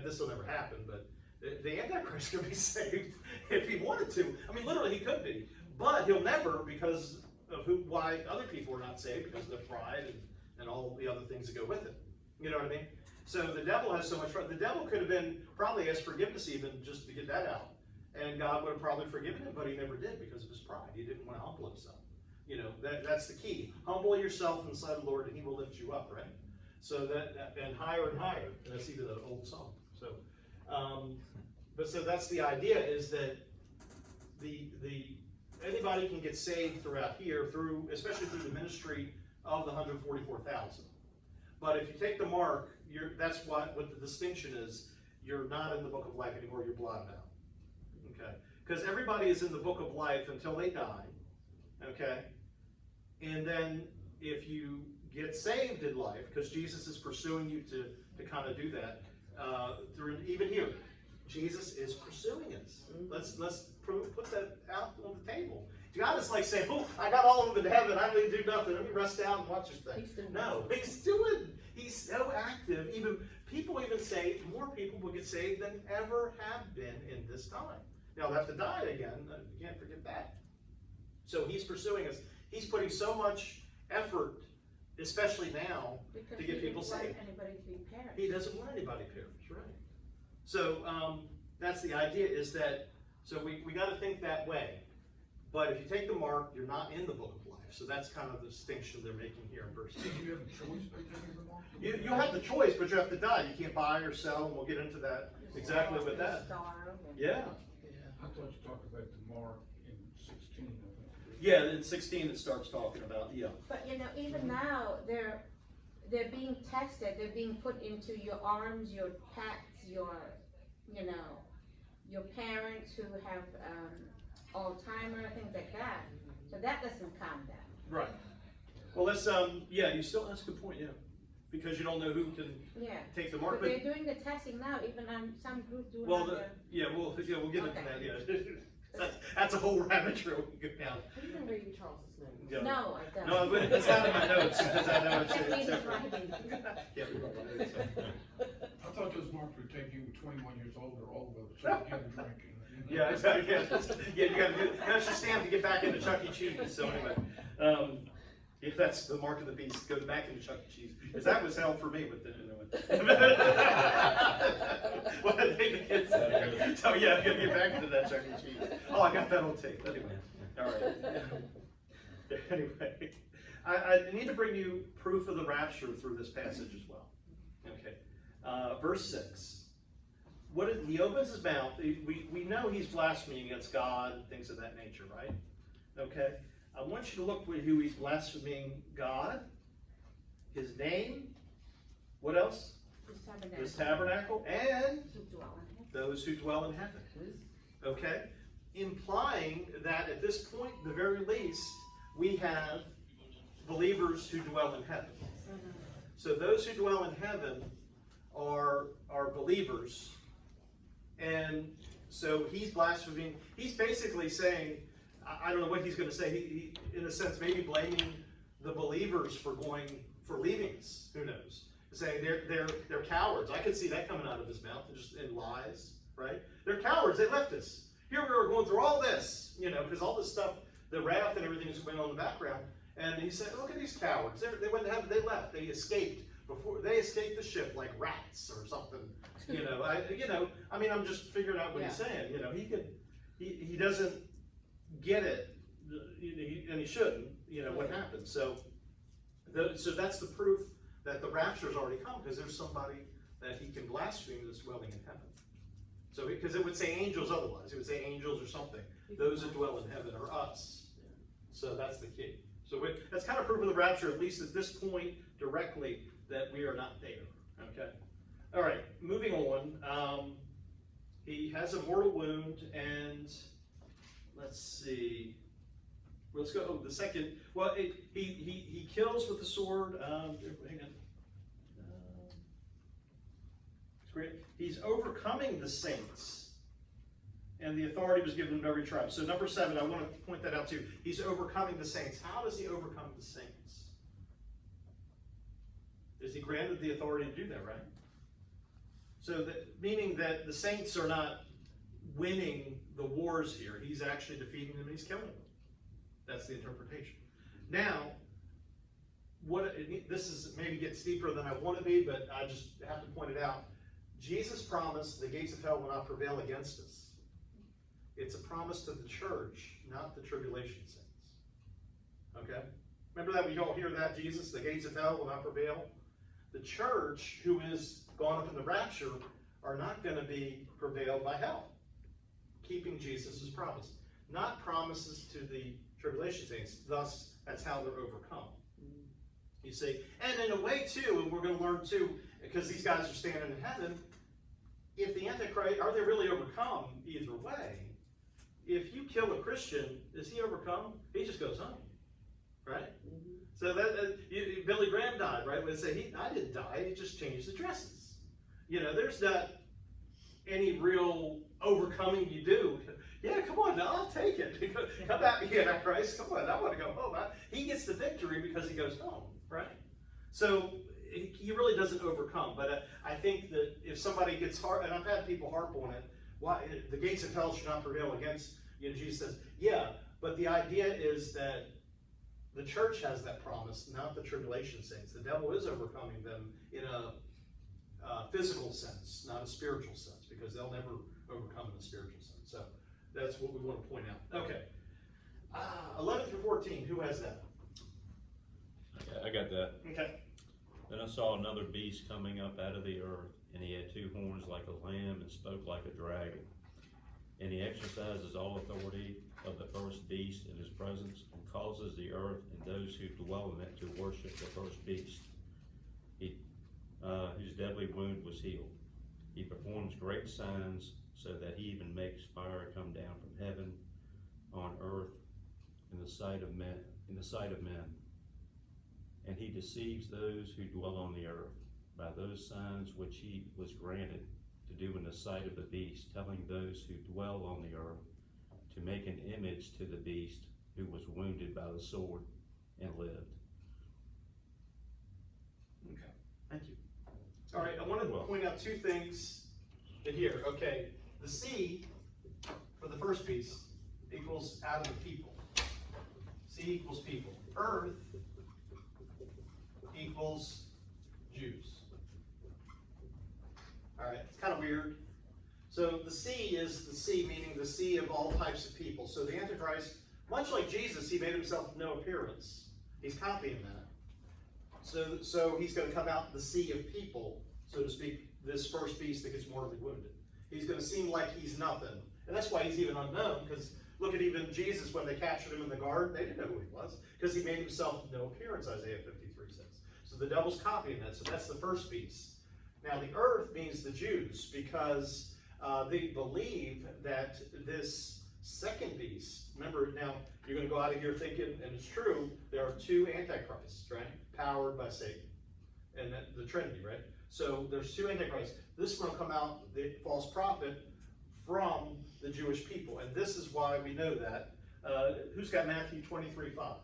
this will never happen, but the Antichrist can be saved if he wanted to. I mean, literally, he could be, but he'll never, because of why other people are not saved, because of their pride and all the other things that go with it. You know what I mean? So the devil has so much pride. The devil could have been probably asked forgiveness even just to get that out. And God would have probably forgiven him, but he never did because of his pride. He didn't want to humble himself. You know, that's the key. Humble yourself in the sight of the Lord and he will lift you up, right? So and higher and higher. And that's even an old song. So, so that's the idea, is that anybody can get saved throughout here, especially through the ministry of the 144,000. But if you take the mark, that's what the distinction is. You're not in the book of life anymore, you're blotted out. Okay? Because everybody is in the book of life until they die. Okay? And then if you get saved in life, because Jesus is pursuing you to kind of do that, even here, Jesus is pursuing us. Let's put that out on the table. God is like saying, "Oh, I got all of them in heaven. I don't need to do nothing. Let me rest out and watch this thing." No, He's so active. People even say more people will get saved than ever have been in this time. Now they'll have to die again. You can't forget that. So he's pursuing us. He's putting so much effort, especially now, Because to get people saved. Anybody to be perished. He doesn't want anybody perished, right? So that's the idea. Is that so we got to think that way. But if you take the mark, you're not in the book of life. So that's kind of the distinction they're making here in verse 2. Do you have a choice by taking the mark? You have the choice, but you have to die. You can't buy or sell, and we'll get into that exactly with that. Yeah. I thought you talked about the mark in 16, I think. Yeah, in 16 it starts talking about, yeah. But you know, even now, they're being tested. They're being put into your arms, your pets, your parents who have Alzheimer, things like that. So that doesn't count that. Right. Well, that's, that's a good point, yeah. Because you don't know who can take the mark. But they're doing the testing now, even on some group doing we'll get into that, yeah. That's a whole rabbit trail we can go down. Have you been reading Charles's notes? No, I don't. No, but it's not in my notes, because I know it's Can't read his different. writing. Yeah, we wrote my notes. I thought those marks would take you 21 years old or older, so you get a drink. Yeah, exactly. Yeah, you got to do. That's your stamp to get back into Chuck E. Cheese. So anyway, if that's the mark of the beast, go back into Chuck E. Cheese, because that was hell for me with the. What did the kids say? So yeah, I'm gonna get back into that Chuck E. Cheese. Oh, I got that on tape. Anyway, all right. Anyway, I need to bring you proof of the rapture through this passage as well. Okay, verse 6. He opens his mouth. We know he's blaspheming against God and things of that nature, right? Okay. I want you to look with who he's blaspheming: God, his name, what else? His tabernacle, and those who dwell in heaven. Okay? Implying that at this point, the very least, we have believers who dwell in heaven. So those who dwell in heaven are believers. And so he's blaspheming. He's basically saying, I don't know what he's going to say. He in a sense, maybe blaming the believers for leaving us. Who knows? Saying they're cowards. I could see that coming out of his mouth, just in lies, right? They're cowards. They left us. Here we were going through all this, because all this stuff, the wrath and everything is going on in the background. And he said, "Look at these cowards. They went to heaven. They left. They escaped before. They escaped the ship like rats or something." I'm just figuring out what he's saying. He doesn't get it, and he shouldn't. What happened. So that's the proof that the rapture has already come, because there's somebody that he can blaspheme that's dwelling in heaven. So because it would say angels otherwise, it would say angels or something. Those that dwell in heaven are us. So that's the key. So that's kind of proof of the rapture, at least at this point, directly, that we are not there. Okay? All right, moving on. He has a mortal wound, and let's see. Let's go. Oh, the second. Well, he kills with the sword. Hang on. He's overcoming the saints, and the authority was given to every tribe. So number 7, I want to point that out too. He's overcoming the saints. How does he overcome the saints? Is he granted the authority to do that, right? So that, meaning that the saints are not winning the wars here. He's actually defeating them and he's killing them. That's the interpretation. Now, this is maybe gets deeper than I want to be, but I just have to point it out. Jesus promised the gates of hell will not prevail against us. It's a promise to the church, not the tribulation saints. Okay? Remember that? We all hear that, Jesus, the gates of hell will not prevail. The church, who is gone up in the rapture, are not going to be prevailed by hell, keeping Jesus' promise. Not promises to the tribulation saints. Thus, that's how they're overcome. You see? And in a way, too, and we're going to learn, too, because these guys are standing in heaven, if the Antichrist, are they really overcome either way? If you kill a Christian, is he overcome? He just goes home, right? Mm-hmm. So Billy Graham died, right? When they say, I didn't die, he just changed the dresses. You know, there's not any real overcoming you do. Yeah, come on now, I'll take it. Come at me, Antichrist. Come on, I want to go home. He gets the victory because he goes home, right? So he really doesn't overcome. But I think that if somebody gets hard, and I've had people harp on it, why the gates of hell should not prevail against, you know, Jesus says, yeah, but the idea is that the church has that promise, not the tribulation saints. The devil is overcoming them in a physical sense, not a spiritual sense, because they'll never overcome in a spiritual sense. So that's what we want to point out. Okay. 11 through 14, who has that? I got that. Okay. Then I saw another beast coming up out of the earth, and he had 2 horns like a lamb and spoke like a dragon. And he exercises all authority of the first beast in his presence, and causes the earth and those who dwell in it to worship the first beast, whose deadly wound was healed. He performs great signs, so that he even makes fire come down from heaven on earth in the sight of men. And he deceives those who dwell on the earth by those signs which he was granted to do in the sight of the beast, telling those who dwell on the earth to make an image to the beast who was wounded by the sword and lived. Okay, thank you. All right, I want to point out 2 things in here. Okay, the sea for the first beast equals out of the people. Sea equals people. Earth equals Jews. All right, it's kind of weird. So the sea is the sea, meaning the sea of all types of people. So the Antichrist, much like Jesus, he made himself no appearance. He's copying that. So he's going to come out the sea of people, so to speak, this first beast that gets mortally wounded. He's going to seem like he's nothing. And that's why he's even unknown, because look at even Jesus when they captured him in the garden, they didn't know who he was, because he made himself no appearance, Isaiah 53 says. So the devil's copying that, so that's the first beast. Now the earth means the Jews, because they believe that this second beast, remember now, you're going to go out of here thinking, and it's true, there are 2 antichrists, right? Powered by Satan. And the Trinity, right? So there's 2 antichrists. This one will come out, the false prophet, from the Jewish people. And this is why we know that. Who's got Matthew 23:5?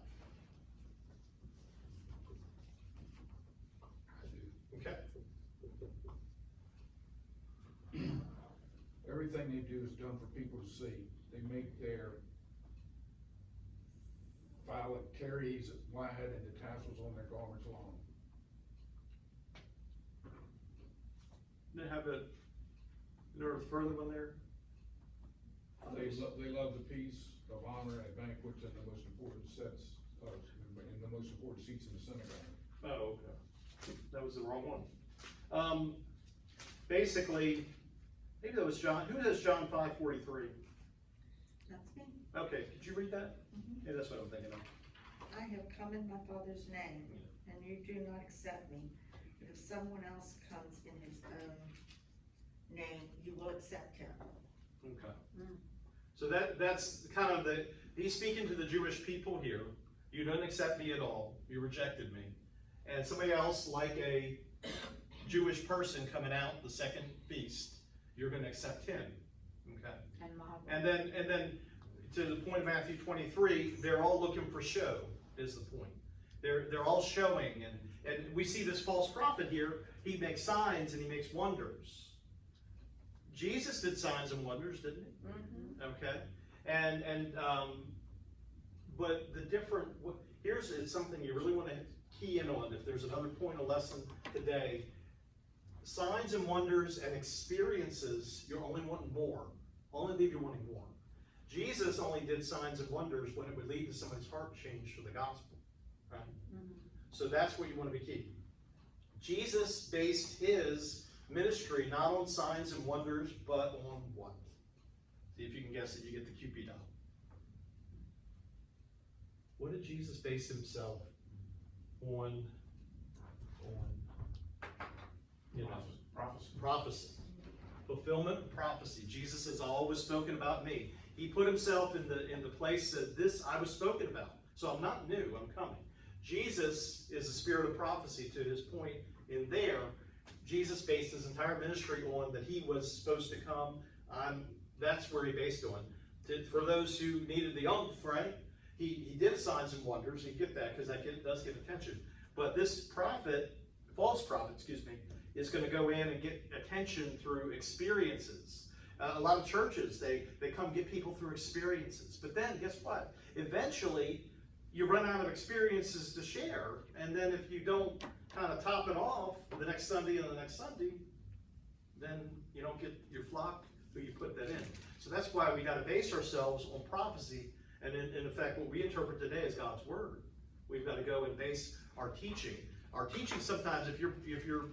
Okay. Everything they do is done for people to see. They make their violet terries wide and the tassels on their garments long. Then have a further one there. They love the peace of honor at banquets and the most important seats in the synagogue. Oh, okay. That was the wrong one. Basically, maybe that was John. Who has John 5:43? That's me. Okay, could you read that? Mm-hmm. Yeah, that's what I'm thinking of. I have come in my Father's name, and you do not accept me. But if someone else comes in his own name, you will accept him. Okay. Mm. So that's kind of he's speaking to the Jewish people here. You don't accept me at all. You rejected me. And somebody else, like a Jewish person coming out the second feast, you're going to accept him. Okay. And then to the point of Matthew 23, they're all looking for show, is the point. They're all showing, and we see this false prophet here. He makes signs and he makes wonders. Jesus did signs and wonders, didn't he? Mm-hmm. Okay. But the different, here's something you really want to key in on. If there's another point of lesson today, signs and wonders and experiences, you're only wanting more. Only leave you wanting more. Jesus only did signs and wonders when it would lead to somebody's heart change for the gospel. Right? Mm-hmm. So that's what you want to be key. Jesus based his ministry not on signs and wonders, but on what? See if you can guess it. You get the Cupid doll. What did Jesus base himself on? You know, prophecy. Fulfillment of prophecy. Jesus has always spoken about me. He put himself in the place that this I was spoken about. So I'm not new. I'm coming. Jesus is the spirit of prophecy. To his point in there, Jesus based his entire ministry on that he was supposed to come. That's where he based on. For those who needed the oomph, right? He did signs and wonders. You get that because that does get attention. But this prophet, false prophet, is going to go in and get attention through experiences. A lot of churches, they come get people through experiences. But then, guess what? Eventually, you run out of experiences to share. And then if you don't kind of top it off the next Sunday and the next Sunday, then you don't get your flock who you put that in. So that's why we got to base ourselves on prophecy. And in effect, what we interpret today is God's word. We've got to go and base our teaching. Our teaching sometimes, if you're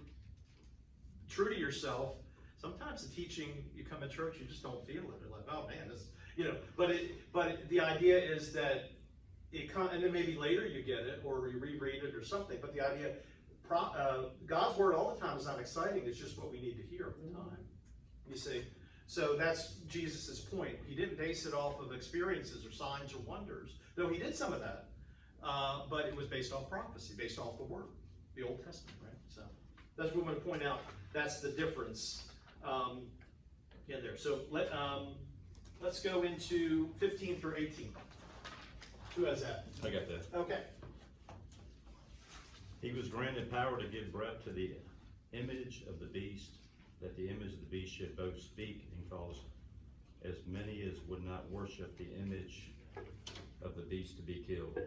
true to yourself, sometimes the teaching, you come to church, you just don't feel it. You're like, oh man, this, but the idea is that and then maybe later you get it, or you reread it or something, but the idea, God's word all the time is not exciting, it's just what we need to hear at the time. You see? So that's Jesus' point. He didn't base it off of experiences or signs or wonders, though he did some of that, but it was based off prophecy, based off the word, the Old Testament, right? So that's what we want to point out. That's the difference in there. So let's go into 15 through 18. Who has that? I got that. Okay. He was granted power to give breath to the image of the beast, that the image of the beast should both speak and cause as many as would not worship the image of the beast to be killed.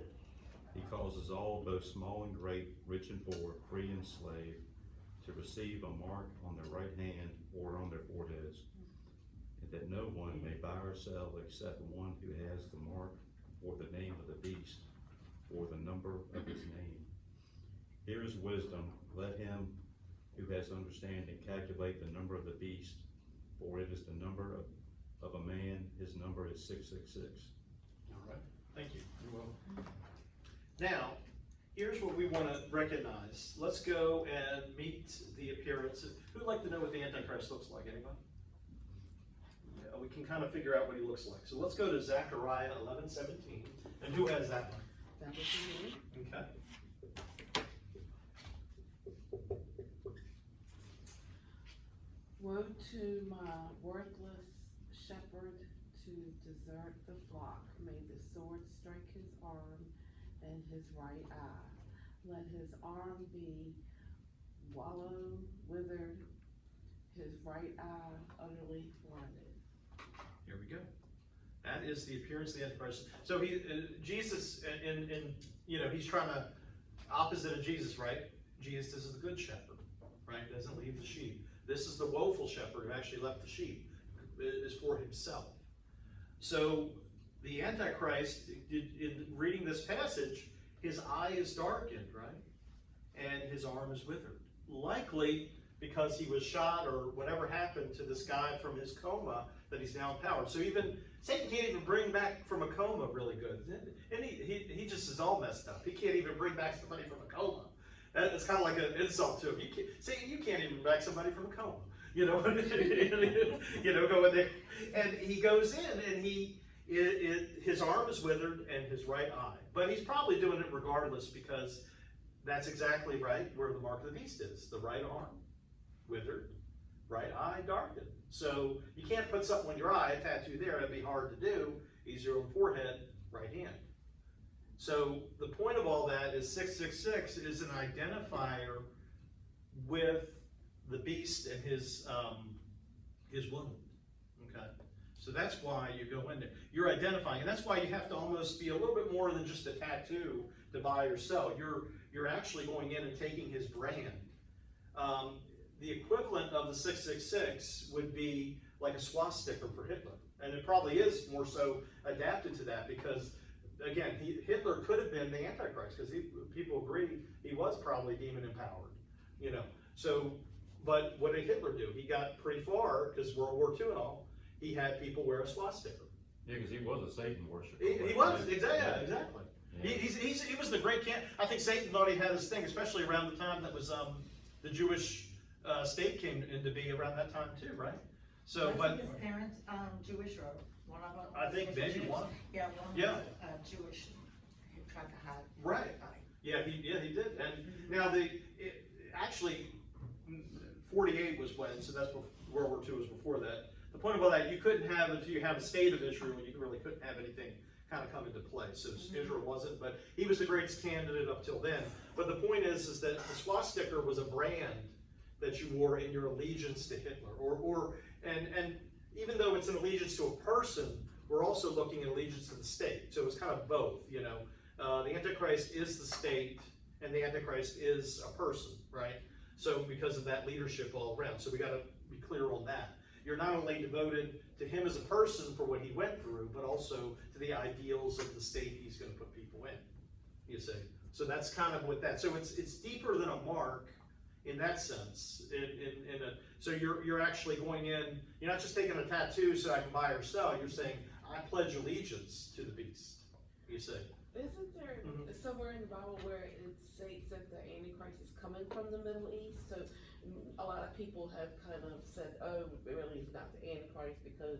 He causes all, both small and great, rich and poor, free and slave, to receive a mark on their right hand or on their foreheads, and that no one may buy or sell except one who has the mark or the name of the beast, or the number of his name. Here is wisdom. Let him who has understanding calculate the number of the beast, for it is the number of a man. His number is 666. All right. Thank you. You're welcome. Now, here's what we want to recognize. Let's go and meet the appearance. Who'd like to know what the Antichrist looks like? Anybody? Yeah, we can kind of figure out what he looks like. So let's go to Zechariah 11:17. And who has that one? That would be me. Okay. Woe to my worthless shepherd to desert the flock. May the sword strike his arm and his right eye. Let his arm be wallow, withered, his right eye utterly blinded. Here we go. That is the appearance of the Antichrist. So Jesus, he's trying to, opposite of Jesus, right? Jesus is the good shepherd, right? Doesn't leave the sheep. This is the woeful shepherd who actually left the sheep. It is for himself. So the Antichrist, in reading this passage, his eye is darkened, right? And his arm is withered. Likely because he was shot or whatever happened to this guy from his coma that he's now empowered. So even Satan can't even bring back from a coma really good. And he just is all messed up. He can't even bring back somebody from a coma. It's kind of like an insult to him. Satan, you can't even bring back somebody from a coma. You know, go in there. And he goes in and his arm is withered and his right eye. But he's probably doing it regardless, because that's exactly right where the mark of the beast is. The right arm withered, right eye darkened. So you can't put something on your eye, a tattoo there, it'd be hard to do. Easier on forehead, right hand. So the point of all that is 666 is an identifier with the beast and his wound. Okay, so that's why you go in there. You're identifying, and that's why you have to almost be a little bit more than just a tattoo to buy or sell. You're actually going in and taking his brand. The equivalent of the 666 would be like a swastika for Hitler, and it probably is more so adapted to that, because again, Hitler could have been the Antichrist, because people agree he was probably demon empowered, you know. So, but what did Hitler do? He got pretty far, because World War II and all, he had people wear a swastika. Yeah, because he was a Satan worshiper. He was, exactly. Yeah. He was the great king. I think Satan thought he had his thing, especially around the time that was the Jewish state came into being around that time too, right? So, Wasn't his parents Jewish, or one of them? I think maybe one. Yeah, one was Jewish. He tried to hide. Right. Yeah, he did. And now actually 48 was when, so that's before, World War II was before that. The point of all that, you couldn't have, until you have a state of Israel, you really couldn't have anything kind of come into play. So Israel wasn't, but he was the greatest candidate up till then. But the point is that the swastika was a brand that you wore in your allegiance to Hitler, and even though it's an allegiance to a person, we're also looking at allegiance to the state. So it's kind of both, you know. The Antichrist is the state, and the Antichrist is a person, right? So because of that leadership all around. So we got to be clear on that. You're not only devoted to him as a person for what he went through, but also to the ideals of the state he's going to put people in, you see. So that's kind of what that, so it's deeper than a mark in that sense. So you're actually going in, you're not just taking a tattoo so I can buy or sell, you're saying, I pledge allegiance to the beast, you see. Isn't there somewhere in the Bible where it states that the Antichrist is coming from the Middle East? So a lot of people have kind of said, oh, it really is not the Antichrist, because,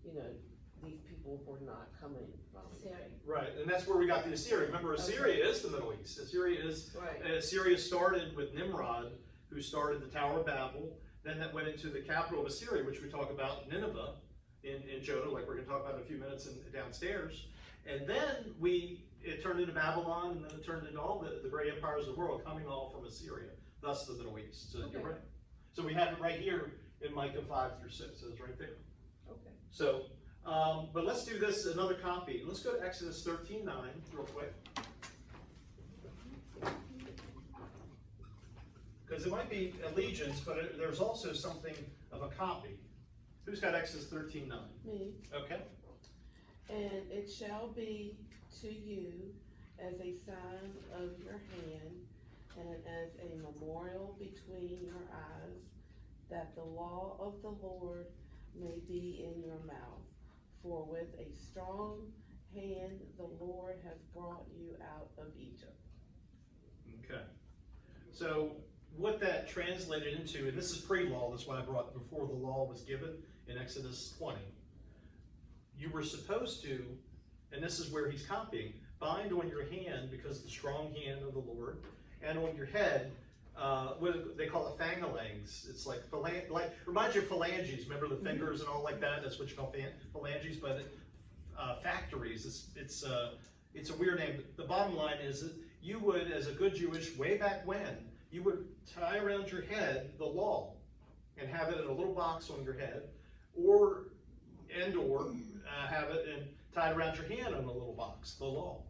you know, these people were not coming from Syria. Right, and that's where we got the Assyria. Remember, Assyria is the Middle East. Assyria started with Nimrod, who started the Tower of Babel. Then that went into the capital of Assyria, which we talk about, Nineveh, in Jonah, like we're going to talk about in a few minutes downstairs. And then it turned into Babylon, and then it turned into all the great empires of the world, coming all from Assyria, thus the Middle East. So you're right. So we have it right here in Micah 5 through 6. So it's right there. Okay. So, but let's do this, another copy. Let's go to Exodus 13:9 real quick. Because it might be allegiance, but there's also something of a copy. Who's got Exodus 13:9? Me. Okay. And it shall be to you as a sign of your hand, and as a memorial between your eyes, that the law of the Lord may be in your mouth. For with a strong hand the Lord has brought you out of Egypt. Okay. So what that translated into, and this is pre-law, that's what I brought before the law was given in Exodus 20. You were supposed to, and this is where he's copying, bind on your hand, because the strong hand of the Lord, and on your head, what they call it phalanges. It's like reminds you of phalanges. Remember the fingers and all like that? That's what you call phalanges. But factories. It's a weird name. The bottom line is that you would, as a good Jewish, way back when, you would tie around your head the law, and have it in a little box on your head, or have it and tied around your hand on a little box, the law.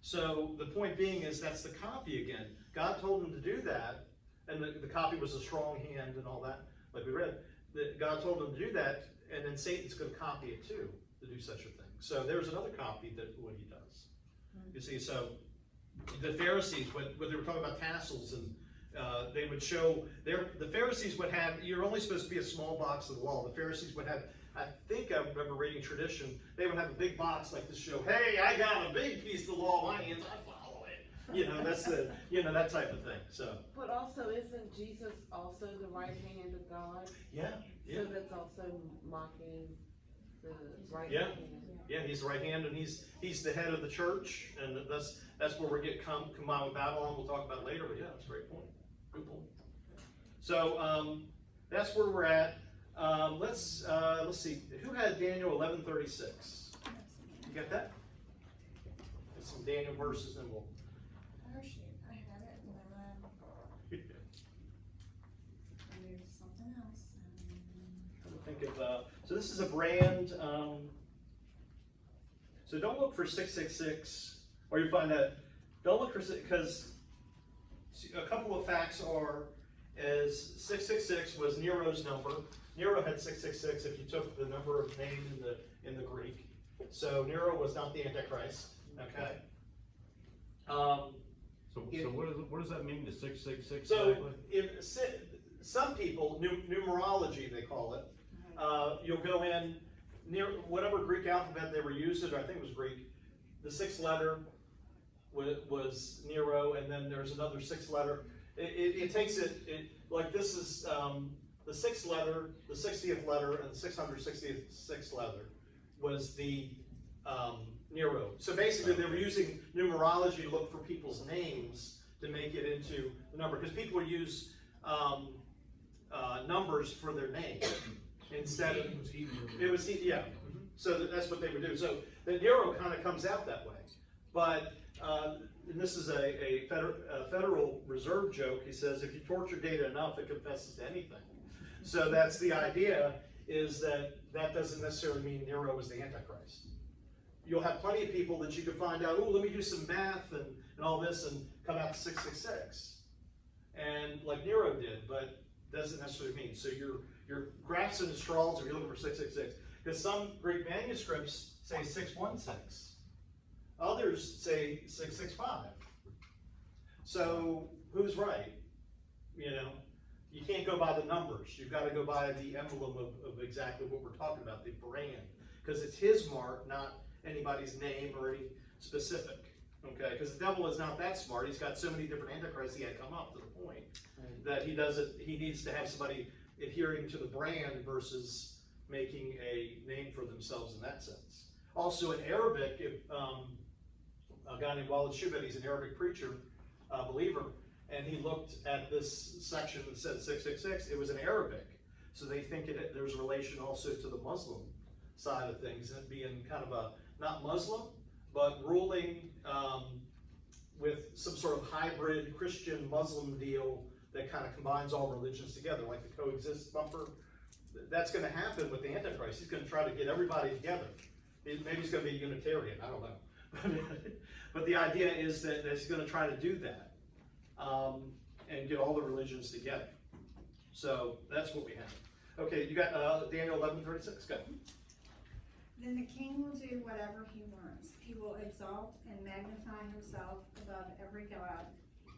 So the point being is that's the copy again. God told him to do that, and the copy was a strong hand and all that, like we read. God told him to do that, and then Satan's going to copy it too, to do such a thing. So there's another copy that what he does. You see, so the Pharisees, when they were talking about tassels, and they would show, the Pharisees would have, you're only supposed to be a small box of the law. The Pharisees would have I think I remember reading tradition, they would have a big box like this show, hey, I got a big piece of the law in my hands, I follow it. You know, that's the, you know, that type of thing, so. But also, isn't Jesus also the right hand of God? Yeah, yeah. So that's also mocking the right Yeah. hand. Yeah, he's the right hand, and he's the head of the church, and that's where we get combined with Babylon. We'll talk about it later, but yeah, that's a great point. Good point. So that's where we're at. Let's see. Who had Daniel 11:36? You got that? Get some Daniel verses, and we'll. Oh shoot, I had it and then I moved something else. Trying to think of. So this is a brand. So don't look for 666, or you find that. Don't look for, because a couple of facts are, as 666 was Nero's number. Nero had 666 if you took the number of named in the Greek. So Nero was not the Antichrist. Okay. So what does that mean, the 666 So exactly? some people, numerology they call it, you'll go in near whatever Greek alphabet they were using, or I think it was Greek, the sixth letter was Nero, and then there's another sixth letter. It takes it like this is the sixth letter, the 60th letter, and the 666th letter was the Nero. So basically they were using numerology to look for people's names to make it into the number, because people would use numbers for their name instead of yeah. So that's what they would do. So the Nero kind of comes out that way, but and this is a Federal Reserve joke. He says if you torture data enough, it confesses to anything. So that's the idea, is that doesn't necessarily mean Nero was the Antichrist. You'll have plenty of people that you can find out, oh, let me do some math and all this, and come out to 666, and like Nero did, but doesn't necessarily mean. So you're grasping at straws if you're looking for 666, because some Greek manuscripts say 616, others say 665. So who's right? You know, you can't go by the numbers. You've got to go by the emblem of exactly what we're talking about, the brand, because it's his mark, not anybody's name or any specific. Okay, because the devil is not that smart. He's got so many different antichrists he had come up to the point that he needs to have somebody adhering to the brand versus making a name for themselves in that sense. Also in Arabic, if a guy named Walid Shubet, he's an Arabic preacher, believer, and he looked at this section that said 666, it was in Arabic. So they think there's a relation also to the Muslim side of things, and being kind of a, not Muslim, but ruling with some sort of hybrid Christian-Muslim deal that kind of combines all religions together, like the coexist bumper. That's going to happen with the Antichrist. He's going to try to get everybody together. Maybe he's going to be a Unitarian, I don't know. But the idea is that he's going to try to do that and get all the religions together. So that's what we have. Okay, you got Daniel 11:36, go. Then the king will do whatever he wants. He will exalt and magnify himself above every god,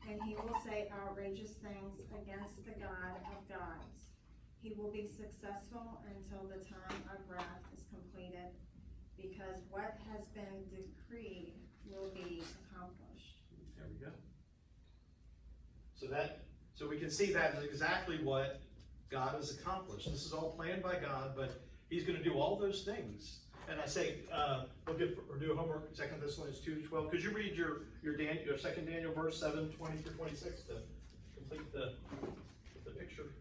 and he will say outrageous things against the God of gods. He will be successful until the time of wrath is completed, because what has been decreed will be accomplished. There we go. So we can see that is exactly what God has accomplished. This is all planned by God, but he's going to do all those things. And I say, we'll do homework, 2 Thessalonians 2:12. Could you read your 2 Daniel verse 7, 20 through 26 to complete the picture?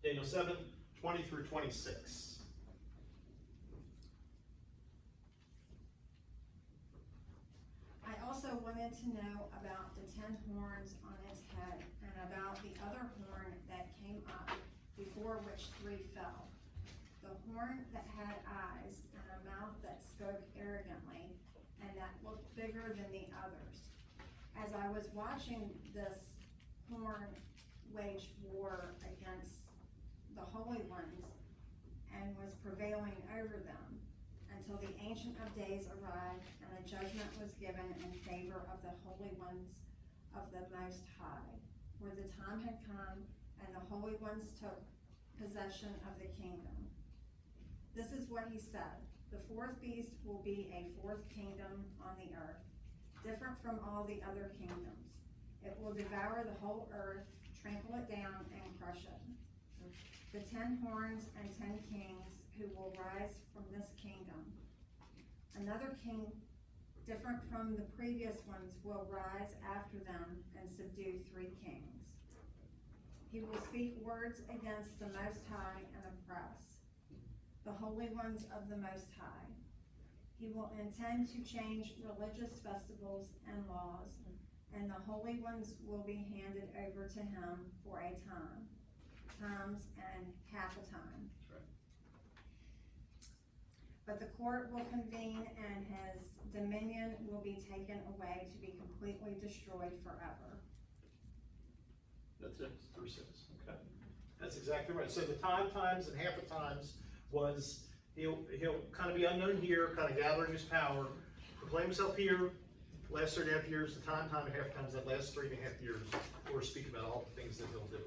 Daniel 7, 20 through 26. I also wanted to know about the 10 horns on its head, and about the other horn that came up, before which 3 fell. The horn that had eyes and a mouth that spoke arrogantly, and that looked bigger than the others. As I was watching this horn wage war against the holy ones, and was prevailing over them, until the Ancient of Days arrived, and a judgment was given in favor of the holy ones of the Most High. For the time had come, and the holy ones took possession of the kingdom. This is what he said. The fourth beast will be a fourth kingdom on the earth, different from all the other kingdoms. It will devour the whole earth, trample it down, and crush it. The 10 horns and 10 kings who will rise from this kingdom. Another king, different from the previous ones, will rise after them and subdue 3 kings. He will speak words against the Most High and oppress the holy ones of the Most High. He will intend to change religious festivals and laws, and the holy ones will be handed over to him for a times and half a time. That's right. But the court will convene and his dominion will be taken away to be completely destroyed forever. That's it, through 6, okay? That's exactly right. So the times, and half a times was, he'll kind of be unknown here, kind of gathering his power, proclaim himself here, last 3.5 years, the time, and half times, that last 3.5 years, or speak about all the things that he'll do.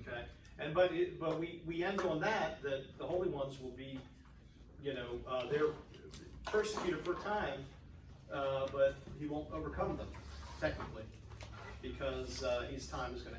Okay? And but we end on that the holy ones will be, they're persecuted for a time, but he won't overcome them, technically, because his time is going to